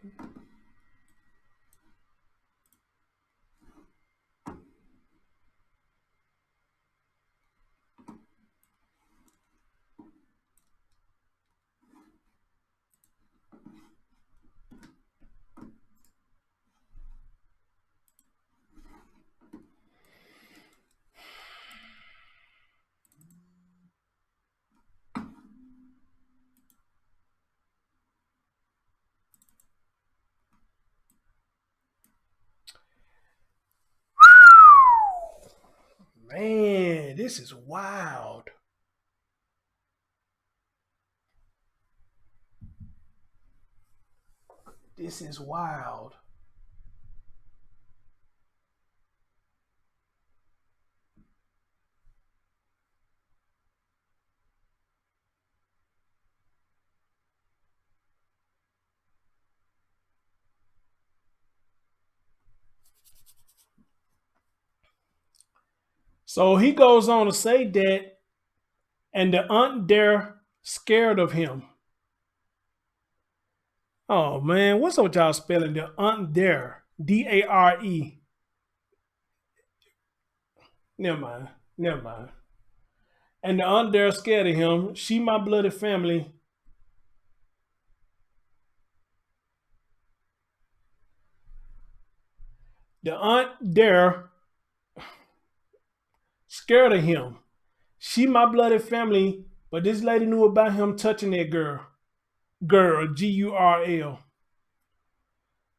Man, this is wild. This is wild. So he goes on to say that, and the aunt there scared of him. Oh man, what's up with y'all spelling the aunt there? Dare. Never mind. Never mind. And the aunt there scared of him. She my bloody family. The aunt there scared of him. She my bloody family, but this lady knew about him touching that girl. Girl, Gurl.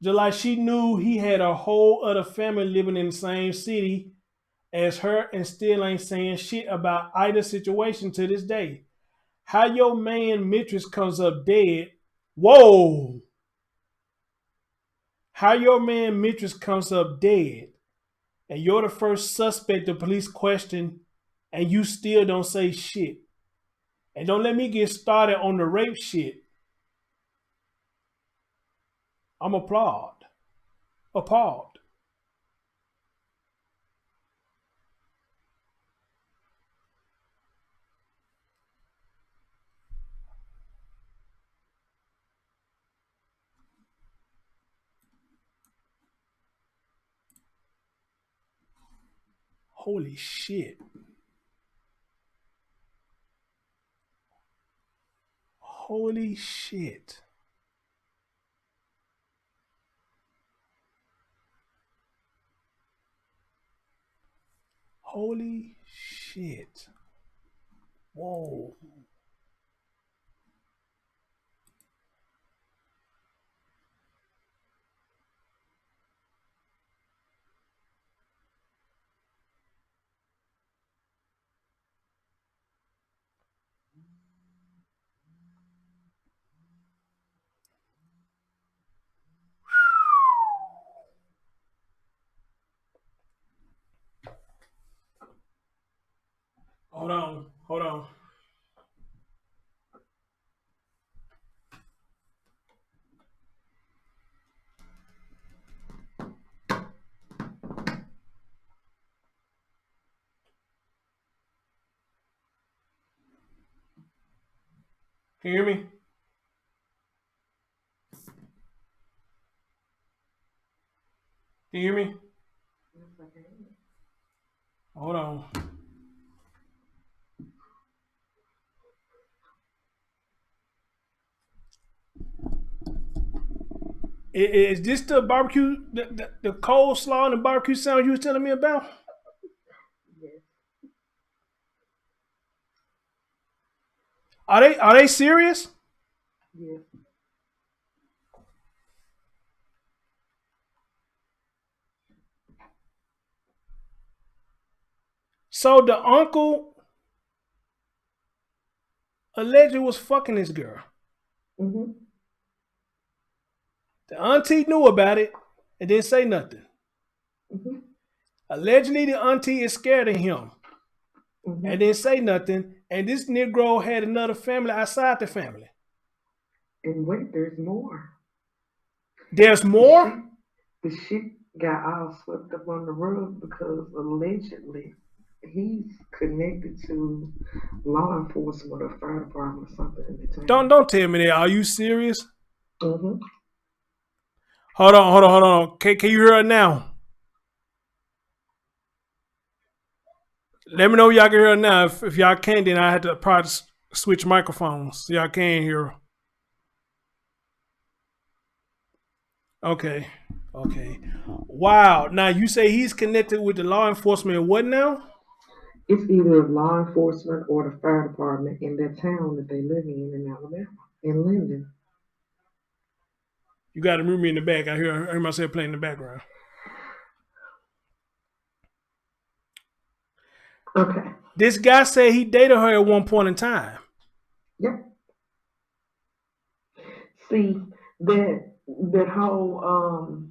Just like she knew he had a whole other family living in the same city as her and still ain't saying shit about either situation to this day. How your man mistress comes up dead. Whoa. How your man mistress comes up dead and you're the first suspect the police question and you still don't say shit. And don't let me get started on the rape shit. I'm appalled. Holy shit. Holy shit. Holy shit. Whoa. Hold on. Can you hear me? Can you hear me? Hold on. Is this the barbecue, the coleslaw and the barbecue sandwich you was telling me about? Yes. Are they serious? Yes. So the uncle allegedly was fucking this girl. Mm-hmm. The auntie knew about it and didn't say nothing. Mm-hmm. Allegedly, the auntie is scared of him Mm-hmm. and didn't say nothing. And this Negro had another family outside the family. And wait, there's more. There's more? The shit got all swept up on the rug because allegedly he's connected to law enforcement or fire department or something in the town. Don't tell me that. Are you serious? Mm-hmm. Hold on. Can you hear her now? Let me know if y'all can hear her now. If y'all can't, then I had to probably switch microphones so y'all can hear her. Okay. Wow. Now you say he's connected with the law enforcement and what now? It's either law enforcement or the fire department in that town that they live in Alabama, in Linden. You got to move me in the back. I hear myself playing in the background. Okay. This guy said he dated her at one point in time. Yep. See, that whole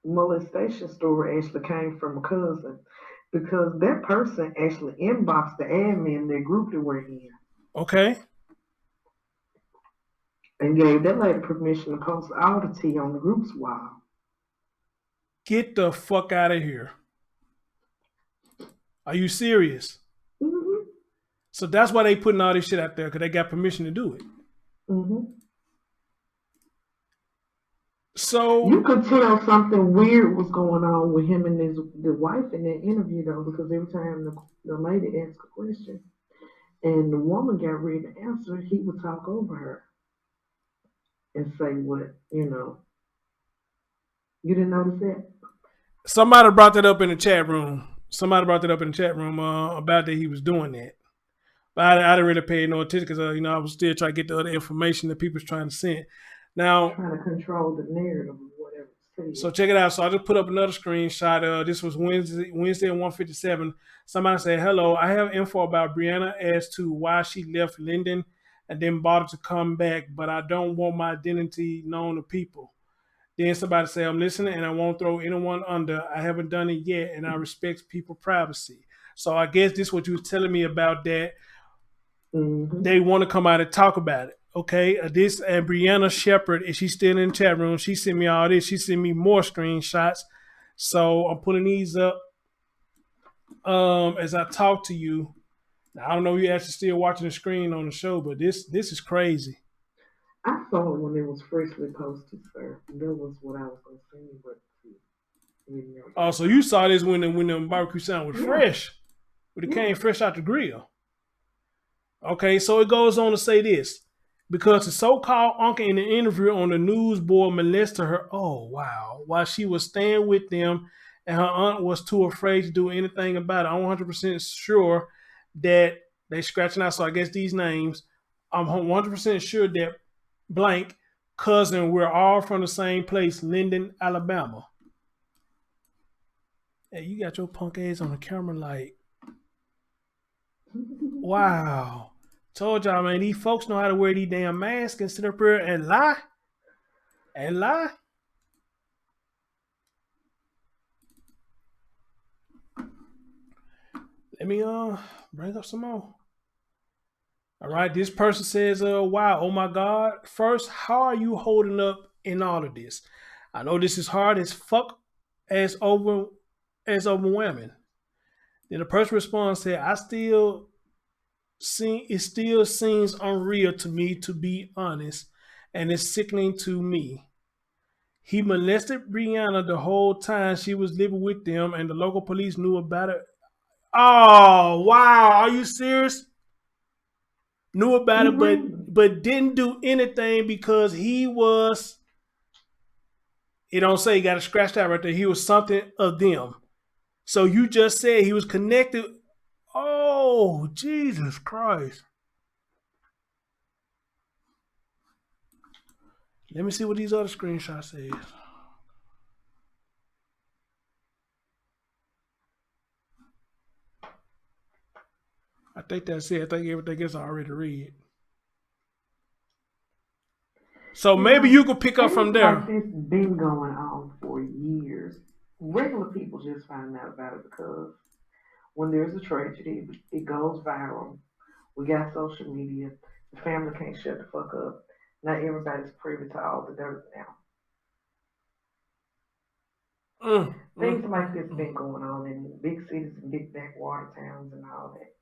molestation story actually came from a cousin because that person actually inboxed the admin their group that we're in. Okay. And gave that lady permission to post all the tea on the group's wall. Get the fuck out of here. Are you serious? Mm-hmm. So that's why they putting all this shit out there, because they got permission to do it. Mm-hmm. So you could tell something weird was going on with him and the wife in that interview though, because every time the lady asked a question and the woman got ready to answer, he would talk over her and say what, You didn't notice that? somebody brought that up in the chat room. About that he was doing that. But I didn't really pay no attention because I was still trying to get the other information that people's trying to send. Now, trying to control the narrative of whatever. So check it out. So I just put up another screenshot. This was Wednesday at 1:57. Somebody said, "Hello, I have info about Brianna as to why she left Linden and then bothered to come back, but I don't want my identity known to people." Then somebody said, "I'm listening and I won't throw anyone under. I haven't done it yet and I respect people's privacy." So I guess this is what you was telling me about that. Mm-hmm. They want to come out and talk about it. Okay, this and Brianna Shepherd, is she still in the chat room? She sent me all this. She sent me more screenshots. So I'm putting these up as I talk to you. Now, I don't know if you're actually still watching the screen on the show, but this is crazy. I saw it when it was freshly posted, sir. That was what I was going to say, but oh, so you saw this when the barbecue sandwich was fresh, when it came fresh out the grill. Okay, so it goes on to say this. Because the so-called uncle in the interview on the news board molested her, while she was staying with them and her aunt was too afraid to do anything about it. I'm 100% sure that they scratching out, so I guess these names, I'm 100% sure that blank cousin, we're all from the same place, Linden, Alabama. Hey, you got your punk ass on the camera like, wow. Told y'all, man, these folks know how to wear these damn masks and sit up here and lie. Let me bring up some more. All right, this person says, wow, oh my God. First, how are you holding up in all of this? I know this is hard as fuck, as overwhelming. Then the person responds, said, it still seems unreal to me, to be honest, and it's sickening to me. He molested Brianna the whole time she was living with them, and the local police knew about it. Oh, wow. Are you serious? Knew about it, but didn't do anything because he was It don't say he got it scratched out right there. He was something of them. So you just said he was connected. Oh, Jesus Christ. Let me see what these other screenshots say. I think that's it. I think everything is already read. So maybe you could pick up from there. Like this been going on for years. Regular people just find out about it because when there's a tragedy, it goes viral. We got social media. The family can't shut the fuck up. Not everybody's privy to all the dirt now. Things like this been going on in big cities and big backwater towns and all that.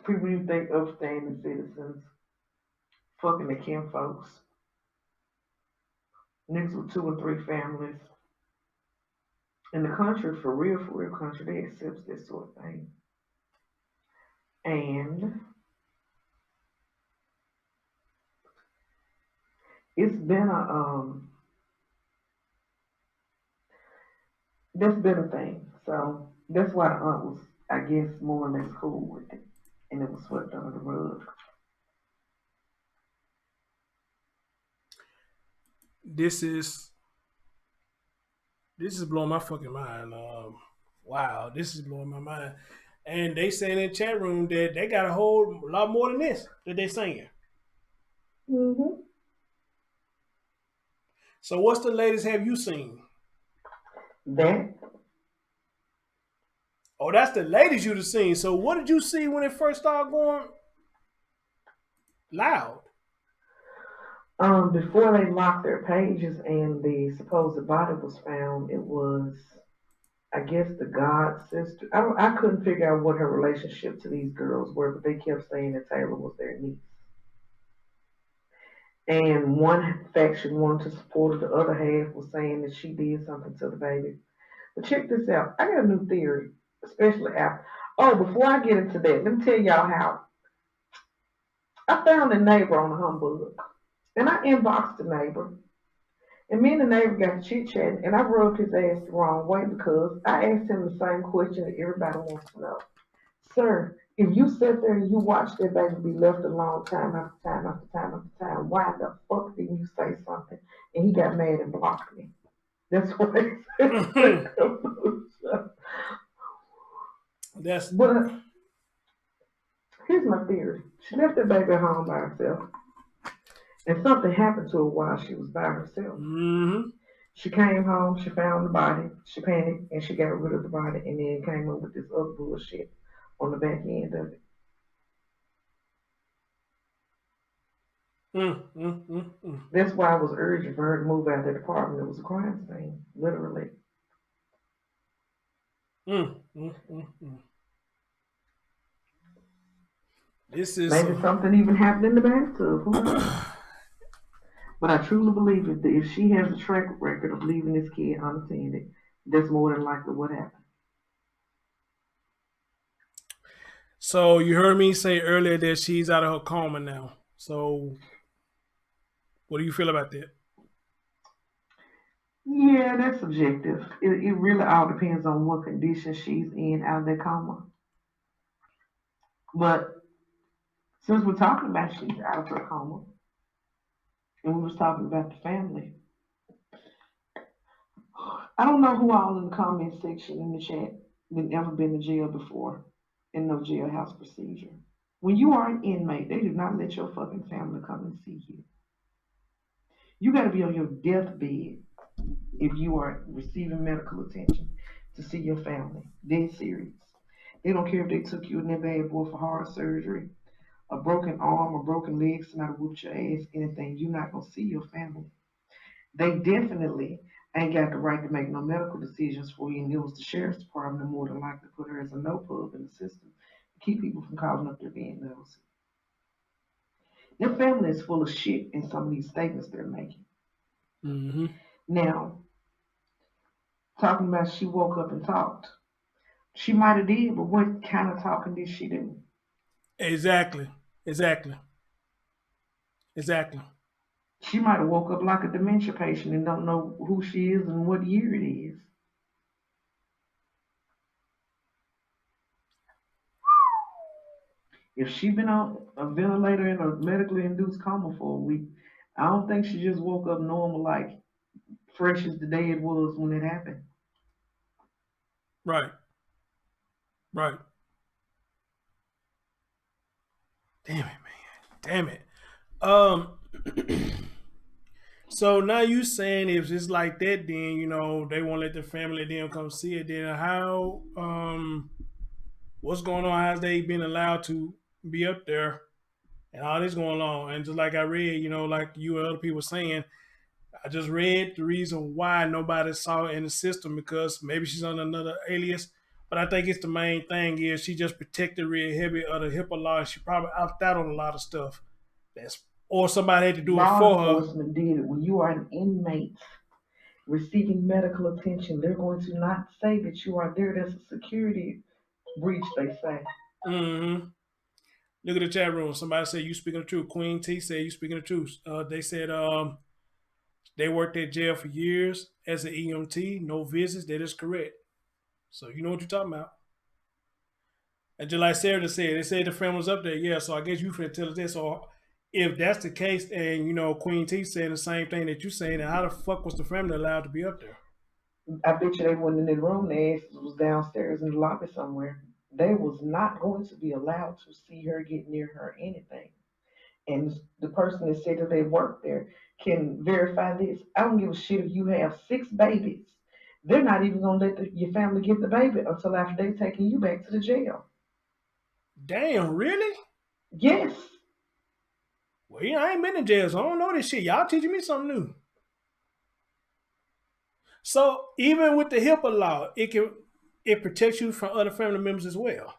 People you think upstanding citizens fucking the kin folks. Niggas with 2 and 3 families. In the country, for real country, they accept this sort of thing. And it's been that's been a thing. So that's why the aunt was, I guess, more or less cool with it. And it was swept under the rug. This is blowing my fucking mind. Wow, this is blowing my mind. And they saying in the chat room that they got a whole lot more than this that they saying. Mm-hmm. So what's the latest have you seen? That. Oh, that's the latest you've seen. So what did you see when it first started going loud? Before they locked their pages and the supposed body was found, it was, I guess, the god sister. I couldn't figure out what her relationship to these girls were, but they kept saying that Taylor was their niece. And one faction wanted to support her, the other half was saying that she did something to the baby. But check this out. I got a new theory, especially after. Oh, before I get into that, let me tell y'all how. I found a neighbor on a humbug. And I inboxed the neighbor. And me and the neighbor got to chit-chatting, and I rubbed his ass the wrong way because I asked him the same question that everybody wants to know. Sir, if you sit there and you watch that baby be left alone time after time after time after time, why the fuck didn't you say something? And he got mad and blocked me. That's what they said. But here's my theory. She left that baby at home by herself. And something happened to her while she was by herself. Mm-hmm. She came home, she found the body, she panicked, and she got rid of the body, and then came up with this other bullshit on the back end of it. That's why I was urging for her to move out of that apartment. It was a crime scene, literally. This is maybe something even happened in the bathtub. Who knows? But I truly believe that if she has a track record of leaving this kid unattended, that's more than likely what happened. So you heard me say earlier that she's out of her coma now. So what do you feel about that? Yeah, that's subjective. It really all depends on what condition she's in out of that coma. But since we're talking about she's out of her coma, and we was talking about the family, I don't know who all in the comment section in the chat that ever been to jail before in no jailhouse procedure. When you are an inmate, they do not let your fucking family come and see you. You got to be on your deathbed if you are receiving medical attention to see your family. Dead serious. They don't care if they took you in their bad boy for heart surgery, a broken arm, a broken leg, somebody whooped your ass, anything. You're not going to see your family. They definitely ain't got the right to make no medical decisions for you, and it was the sheriff's department that more than likely put her as a no-pub in the system to keep people from calling up their being nosy. Their family is full of shit in some of these statements they're making. Mm-hmm. Now, talking about she woke up and talked. She might have did, but what kind of talking did she do? Exactly. She might have woke up like a dementia patient and don't know who she is and what year it is. If she been on a ventilator in a medically induced coma for a week, I don't think she just woke up normal, like fresh as the day it was when it happened. Right. Right. Damn it, man. Damn it. So now you saying if it's like that, then they won't let the family then come see it. Then how? What's going on? How's they been allowed to be up there and all this going on? And just like I read, like you and other people saying, I just read the reason why nobody saw it in the system because maybe she's on another alias. But I think it's the main thing is she just protected real heavy of the HIPAA law. She probably opted out on a lot of stuff. Or somebody had to do it Law for her. enforcement did it. When you are an inmate receiving medical attention, they're going to not say that you are there. That's a security breach, they say. Mm-hmm. Look at the chat room. Somebody said you speaking the truth. Queen T said you speaking the truth. They said they worked at jail for years as an EMT, no visits. That is correct. So you know what you're talking about. And just like Sarah just said, they said the friend was up there. Yeah, so I guess you finna tell us this. So if that's the case, and Queen T saying the same thing that you saying, then how the fuck was the family allowed to be up there? I bet you they wasn't in the room. Their asses was downstairs in the lobby somewhere. They was not going to be allowed to see her, get near her, or anything. And the person that said that they worked there can verify this. I don't give a shit if you have 6 babies. They're not even gonna let your family get the baby until after they've taken you back to the jail. Damn, really? Yes. Well, I ain't been in jail, so I don't know this shit. Y'all teaching me something new. So even with the HIPAA law, it protects you from other family members as well.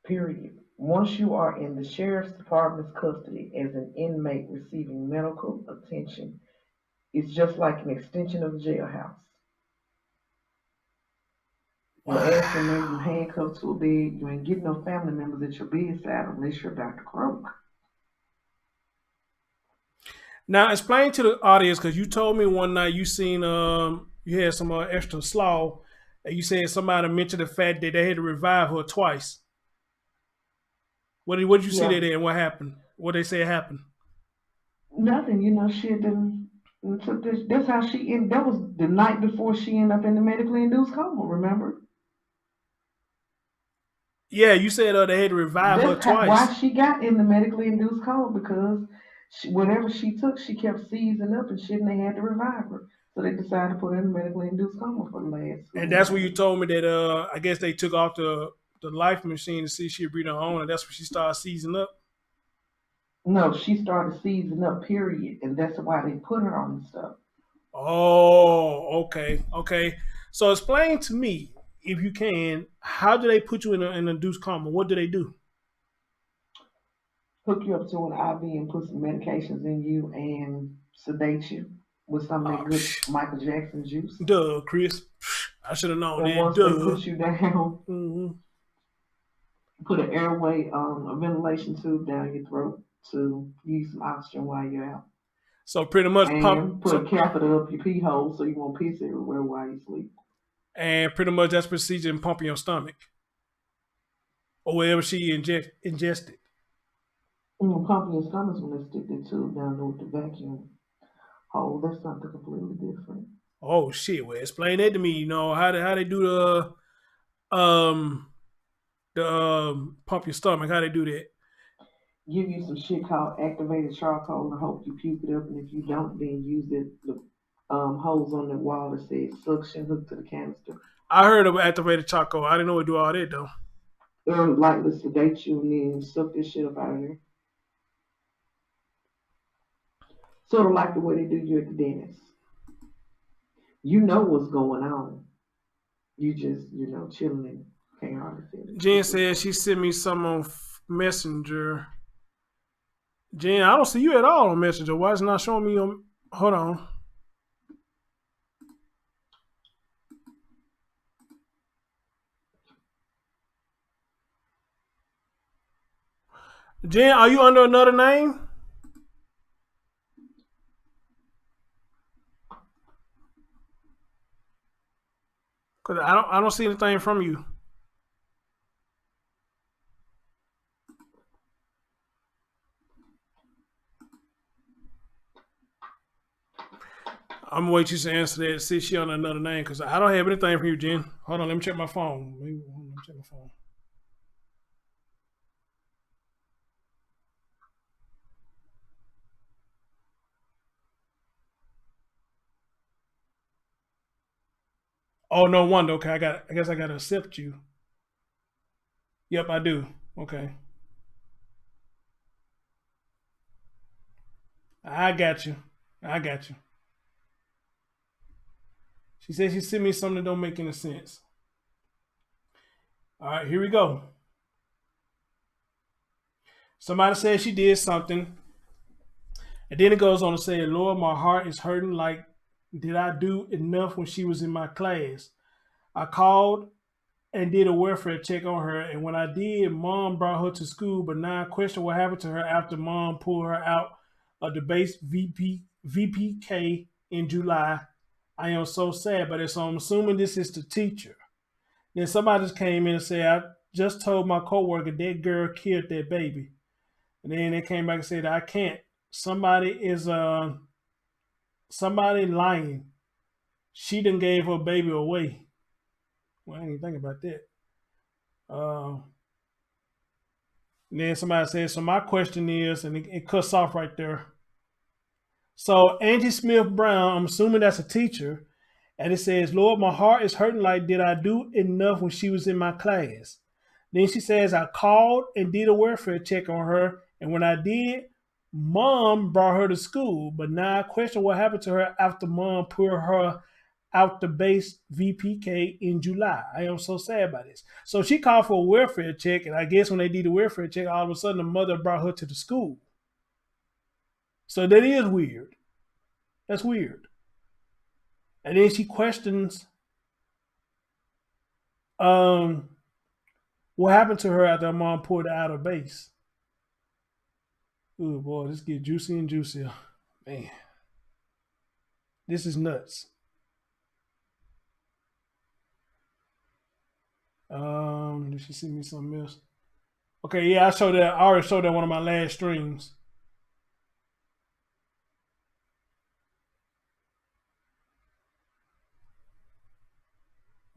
Period. Once you are in the sheriff's department's custody as an inmate receiving medical attention, it's just like an extension of the jailhouse. Your ass in there, you handcuffed to a bed, you ain't getting no family members at your bedside unless you're Dr. Croak. Now explain to the audience, because you told me one night you seen you had some extra slaw, and you said somebody mentioned the fact that they had to revive her twice. What did you see that in? What happened? What they say happened? Nothing, she didn't. That's how she ended. That was the night before she ended up in the medically induced coma. Remember? Yeah, you said they had to revive her twice. Why she got in the medically induced coma, because whatever she took, she kept seizing up and shit, and they had to revive her. So they decided to put her in the medically induced coma for the last. And that's when you told me that I guess they took off the life machine to see if she'd breathe on her own, and that's when she started seizing up. No, she started seizing up, period, and that's why they put her on the stuff. Oh, okay. So explain to me, if you can, how do they put you in an induced coma? What do they do? Hook you up to an IV and put some medications in you and sedate you with some of that good Michael Jackson juice. Duh, Chris. I should have known and that. Once Duh. they put you down, put an airway, a ventilation tube down your throat to use some oxygen while you're out. So pretty much put a catheter up your pee hole so you won't piss everywhere while you sleep. And pretty much that's procedure in pumping your stomach. Or wherever she ingested. Pumping your stomach is when they stick the tube down there with the vacuum hole. That's something completely different. Oh shit! Well, explain that to me. How they do the pump your stomach? How they do that? Give you some shit called activated charcoal and hope you puke it up, and if you don't, then use the hose on the wall that says suction hooked to the canister. I heard of activated charcoal. I didn't know it do all that though. They're like to sedate you and then suck this shit up out of there. Sort of like the way they do you at the dentist. You know what's going on. You just, chilling and can't hardly feel it. Jen said she sent me some on Messenger. Jen, I don't see you at all on Messenger. Why is it not showing me on? Hold on. Jen, are you under another name? Cause I don't see anything from you. I'm gonna wait you to answer that. See if she on another name, cause I don't have anything from you, Jen. Hold on, let me check my phone. Let me check my phone. Oh, no wonder. Okay, I guess I gotta accept you. Yep, I do. Okay, I got you. I got you. She said she sent me something that don't make any sense. All right, here we go. Somebody said she did something, and then it goes on to say, "Lord, my heart is hurting. Like, did I do enough when she was in my class? I called and did a welfare check on her, and when I did, Mom brought her to school. But now I question what happened to her after Mom pulled her out of the base VPK in July. I am so sad, but so I'm assuming this is the teacher." Then somebody just came in and said, "I just told my coworker that girl killed that baby." And then they came back and said, "I can't. Somebody is somebody lying. She done gave her baby away." Well, I didn't even think about that. Then somebody said, "So my question is," and it cuts off right there. So Angie Smith Brown, I'm assuming that's a teacher, and it says, "Lord, my heart is hurting. Like, did I do enough when she was in my class?" Then she says, "I called and did a welfare check on her, and when I did, Mom brought her to school. But now I question what happened to her after Mom pulled her out the base VPK in July. I am so sad about this." So she called for a welfare check, and I guess when they did the welfare check, all of a sudden the mother brought her to the school. So that is weird. That's weird. And then she questions what happened to her after her mom pulled her out of base. Oh boy, this gets juicy and juicier. Man. This is nuts. Did she send me something else? Okay, yeah, I already showed that one of my last streams.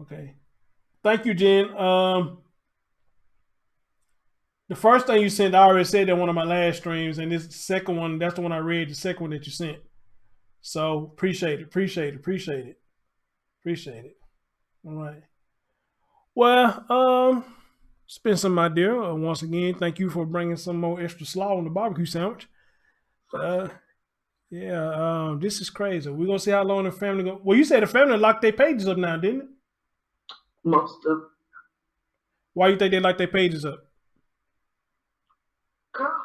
Okay. Thank you, Jen. The first thing you sent, I already said that one of my last streams, and this second one, that's the one I read, the second one that you sent. So appreciate it. All right. Well, Spencer, my dear, once again, thank you for bringing some more extra slaw on the barbecue sandwich. This is crazy. We're gonna see how long the family go. Well, you said the family locked their pages up now, didn't it? Most of. Why you think they locked their pages up? Girl,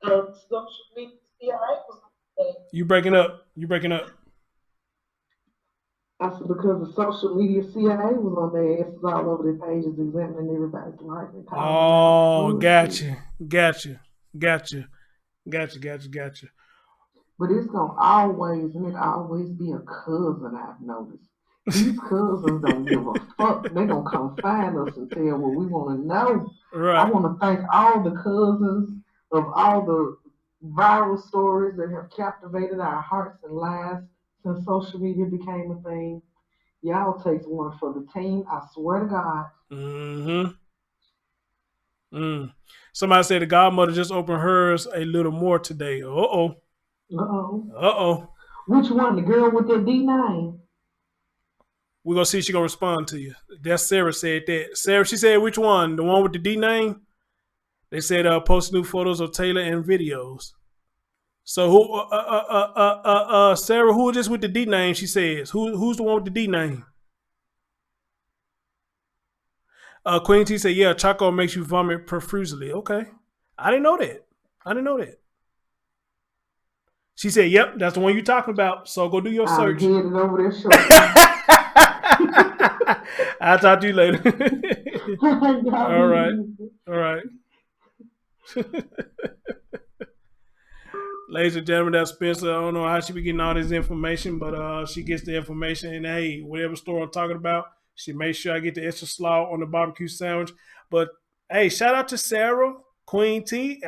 the social media CIA was. You breaking up. I said because the social media CIA was on their asses all over their pages examining everybody's life. Oh, gotcha. But it's gonna always be a cousin, I've noticed. These cousins don't give a fuck. They're gonna come find us and tell what we wanna know. Right. I wanna thank all the cousins of all the viral stories that have captivated our hearts and lives since social media became a thing. Y'all takes one for the team. I swear to God. Somebody said the godmother just opened hers a little more today. Uh-oh. Which one? The girl with the D9? We're going to see if she's going to respond to you. That's Sarah said that. Sarah, she said which one? The one with the D name? They said post new photos of Taylor and videos. So who Sarah, who is this with the D name, she says? Who's the one with the D name? Queen T said, yeah, Choco makes you vomit profusely. Okay. I didn't know that. She said, yep, that's the one you're talking about. So go do your search. I'll get it over there shortly. I'll talk to you later. All right. Ladies and gentlemen, that's Spencer. I don't know how she be getting all this information, but she gets the information. And hey, whatever store I'm talking about, she makes sure I get the extra slaw on the barbecue sandwich. But hey, shout out to Sarah, Queen T,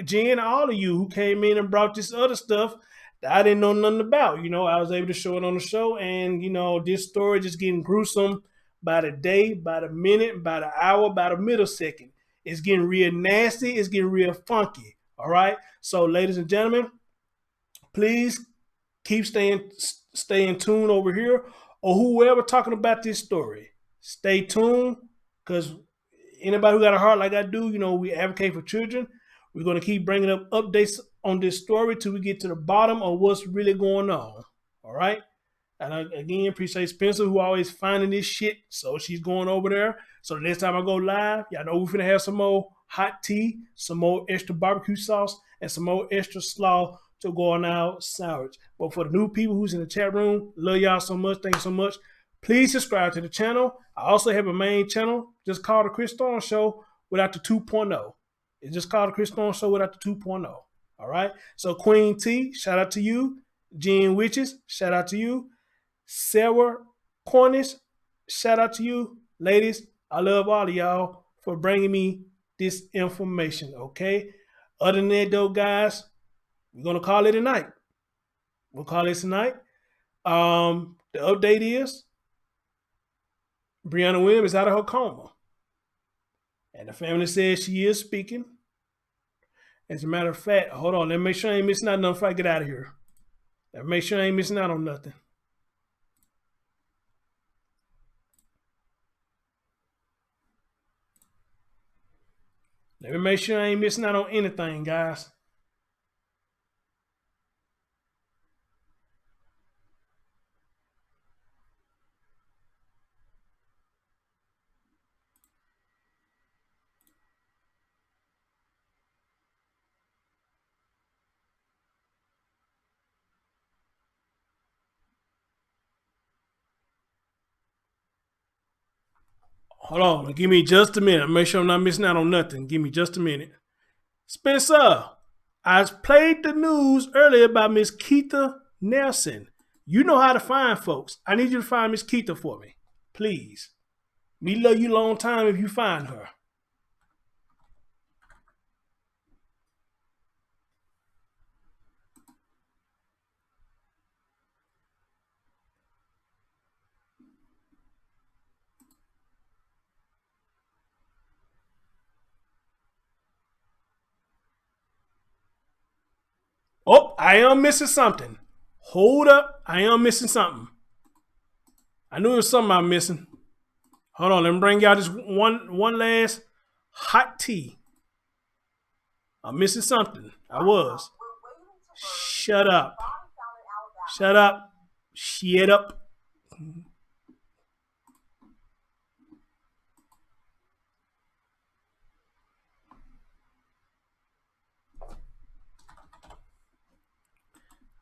Jen, all of you who came in and brought this other stuff that I didn't know nothing about. You know, I was able to show it on the show, and you know, this story just getting gruesome by the day, by the minute, by the hour, by the millisecond. It's getting real nasty. It's getting real funky. All right. So, ladies and gentlemen, please keep staying tuned over here, or whoever talking about this story. Stay tuned, because anybody who got a heart like I do, you know, we advocate for children. We're going to keep bringing up updates on this story till we get to the bottom of what's really going on. All right. And I, again, appreciate Spencer, who always finding this shit. So she's going over there. So the next time I go live, y'all know we're finna have some more hot tea, some more extra barbecue sauce, and some more extra slaw to go on our sandwich. But for the new people who's in the chat room, love y'all so much. Thank you so much. Please subscribe to the channel. I also have a main channel just called The Chris Storm Show without the 2.0. It's just called The Chris Storm Show without the 2.0. All right. So Queen T, shout out to you. Jen Witches, shout out to you. Sarah Cornish, shout out to you. Ladies, I love all of y'all for bringing me this information, okay? Other than that, though, guys, we're going to call it a night. We'll call it a night. The update is Brianna Williams is out of her coma. And the family says she is speaking. As a matter of fact, hold on. Let me make sure I ain't missing out on nothing before I get out of here. Let me make sure I ain't missing out on nothing. Let me make sure I ain't missing out on anything, guys. Hold on. Give me just a minute. Make sure I'm not missing out on nothing. Give me just a minute. Spencer, I played the news earlier about Miss Keitha Nelson. You know how to find folks. I need you to find Miss Keitha for me. Please. Me love you a long time if you find her. Oh, I am missing something. Hold up. I am missing something. I knew there was something I'm missing. Hold on. Let me bring y'all this one last hot tea. I'm missing something. I was. Shut up. Shut up. Shut up.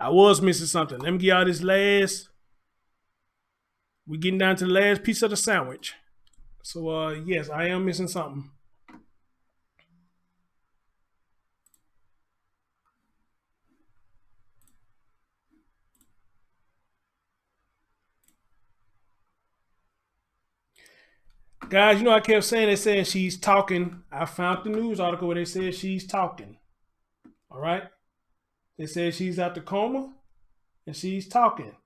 I was missing something. Let me get y'all this last. We're getting down to the last piece of the sandwich. So, yes, I am missing something. Guys, you know I kept saying they saying she's talking. I found the news article where they said she's talking. All right? They said she's at the coma and she's talking.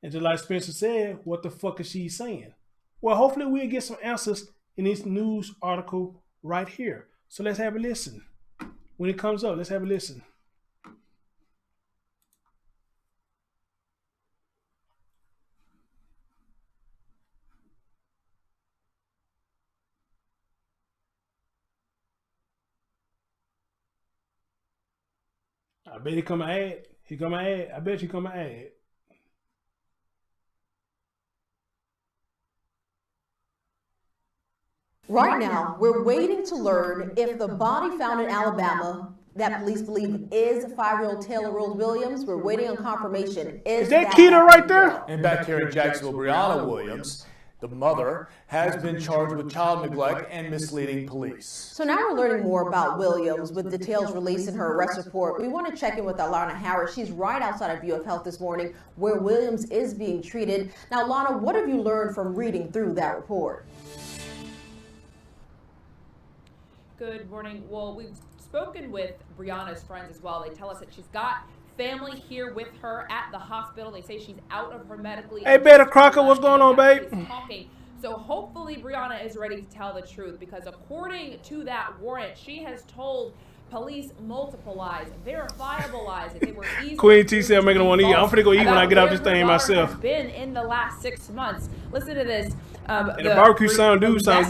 And just like Spencer said, what the fuck is she saying? Well, hopefully we'll get some answers in this news article right here. So let's have a listen. When it comes up, let's have a listen. I bet he come an ad. He come an ad. I bet you come an ad. Right now, we're waiting to learn if the body found in Alabama that police believe is 5-year-old Taylor Rose Williams. We're waiting on confirmation. Is that Keita right there? And back here in Jacksonville, Brianna Williams The mother has been charged with child neglect and misleading police. So now we're learning more about Williams with details released in her arrest report. We want to check in with Alana Harris. She's right outside of UF Health this morning where Williams is being treated. Now, Lana, what have you learned from reading through that report? Good morning. Well, we've spoken with Brianna's friends as well. They tell us that she's got family here with her at the hospital. They say she's out of her medically. Hey, Betty Crocker, what's going on, babe? Talking. So hopefully Brianna is ready to tell the truth, because according to that warrant, she has told police multiple lies, verifiable lies, that they were easily. Queen T said, "I'm making one eat. I'm finna go eat when I get out this thing myself." Been in the last 6 months. Listen to this. And the barbecue sound good Asked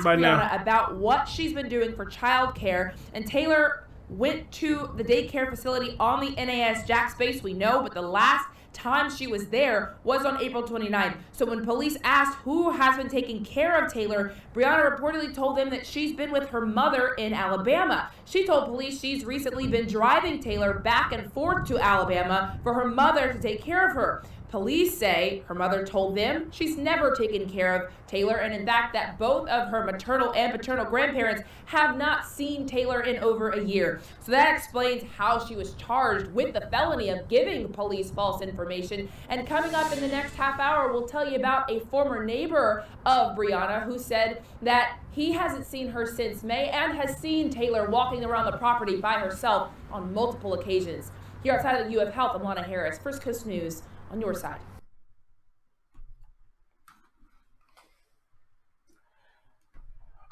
by Brianna now about what she's been doing for childcare, and Taylor went to the daycare facility on the NAS Jack space, we know, but the last time she was there was on April 29th. So when police asked who has been taking care of Taylor, Brianna reportedly told them that she's been with her mother in Alabama. She told police she's recently been driving Taylor back and forth to Alabama for her mother to take care of her. Police say her mother told them she's never taken care of Taylor, and in fact that both of her maternal and paternal grandparents have not seen Taylor in over a year. So that explains how she was charged with the felony of giving police false information. And coming up in the next half hour, we'll tell you about a former neighbor of Brianna who said that he hasn't seen her since May and has seen Taylor walking around the property by herself on multiple occasions. Here outside of the UF Health, I'm Lana Harris, First Coast News. On your side.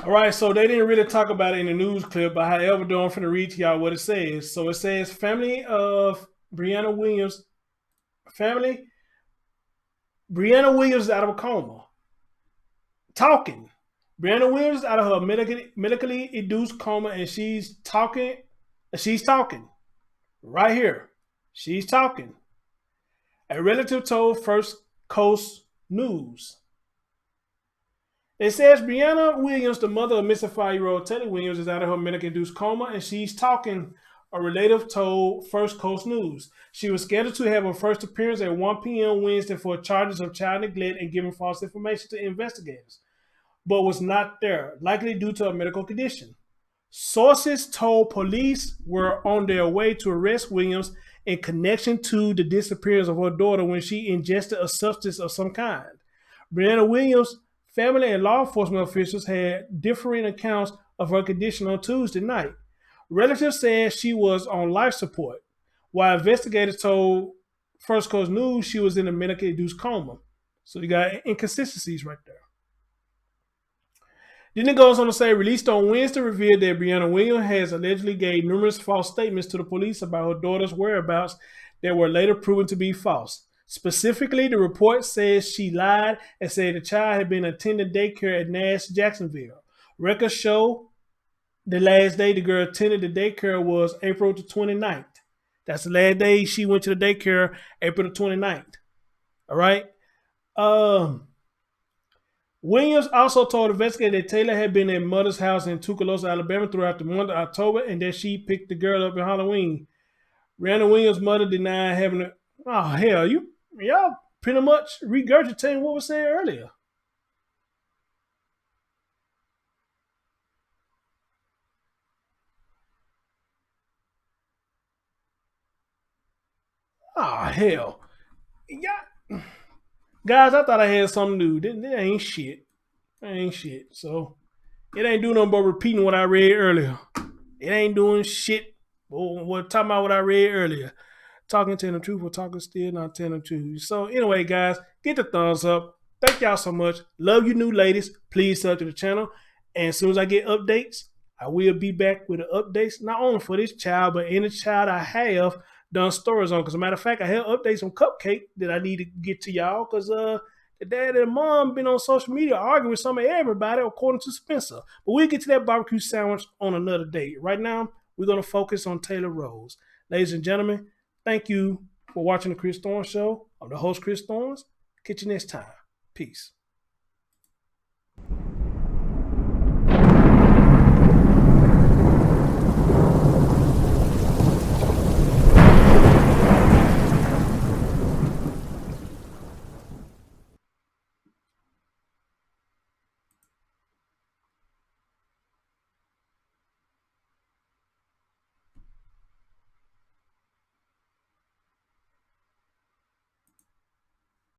All right, so they didn't really talk about it in the news clip, but however, though, I'm finna read to y'all what it says. So it says, family of Brianna Williams, Brianna Williams out of a coma. Talking. Brianna Williams out of her medically induced coma, and she's talking. Right here. She's talking. A relative told First Coast News. It says Brianna Williams, the mother of missing 5-year-old Taylor Williams, is out of her medically-induced coma, and she's talking, a relative told First Coast News. She was scheduled to have her first appearance at 1 p.m. Wednesday for charges of child neglect and giving false information to investigators, but was not there, likely due to a medical condition. Sources told police were on their way to arrest Williams in connection to the disappearance of her daughter when she ingested a substance of some kind. Brianna Williams' family and law enforcement officials had differing accounts of her condition on Tuesday night. Relatives said she was on life support, while investigators told First Coast News she was in a medically induced coma. So you got inconsistencies right there. Then it goes on to say, released on Wednesday, revealed that Brianna Williams has allegedly gave numerous false statements to the police about her daughter's whereabouts that were later proven to be false. Specifically, the report says she lied and said the child had been attending daycare at Nash Jacksonville. Records show the last day the girl attended the daycare was April the 29th. That's the last day she went to the daycare, April the 29th. All right. Williams also told investigators that Taylor had been at mother's house in Tuscaloosa, Alabama throughout the month of October, and that she picked the girl up on Halloween. Brianna Williams' mother denied having a... Oh, hell, y'all pretty much regurgitating what was said earlier. Oh, hell. Yeah. Guys, I thought I had something new. That ain't shit. That ain't shit. So, it ain't doing nothing but repeating what I read earlier. It ain't doing shit. We're talking about what I read earlier. Talking telling the truth or talking still not telling the truth. So, anyway, guys, get the thumbs up. Thank y'all so much. Love you new ladies. Please sub to the channel. And as soon as I get updates, I will be back with the updates, not only for this child, but any child I have done stories on. Because, as a matter of fact, I have updates on Cupcake that I need to get to y'all. Because the dad and the mom been on social media arguing with some of everybody, according to Spencer. But we'll get to that barbecue sandwich on another day. Right now, we're going to focus on Taylor Rose. Ladies and gentlemen, thank you for watching the Chris Thorne Show. I'm the host, Chris Thorne. Catch you next time. Peace.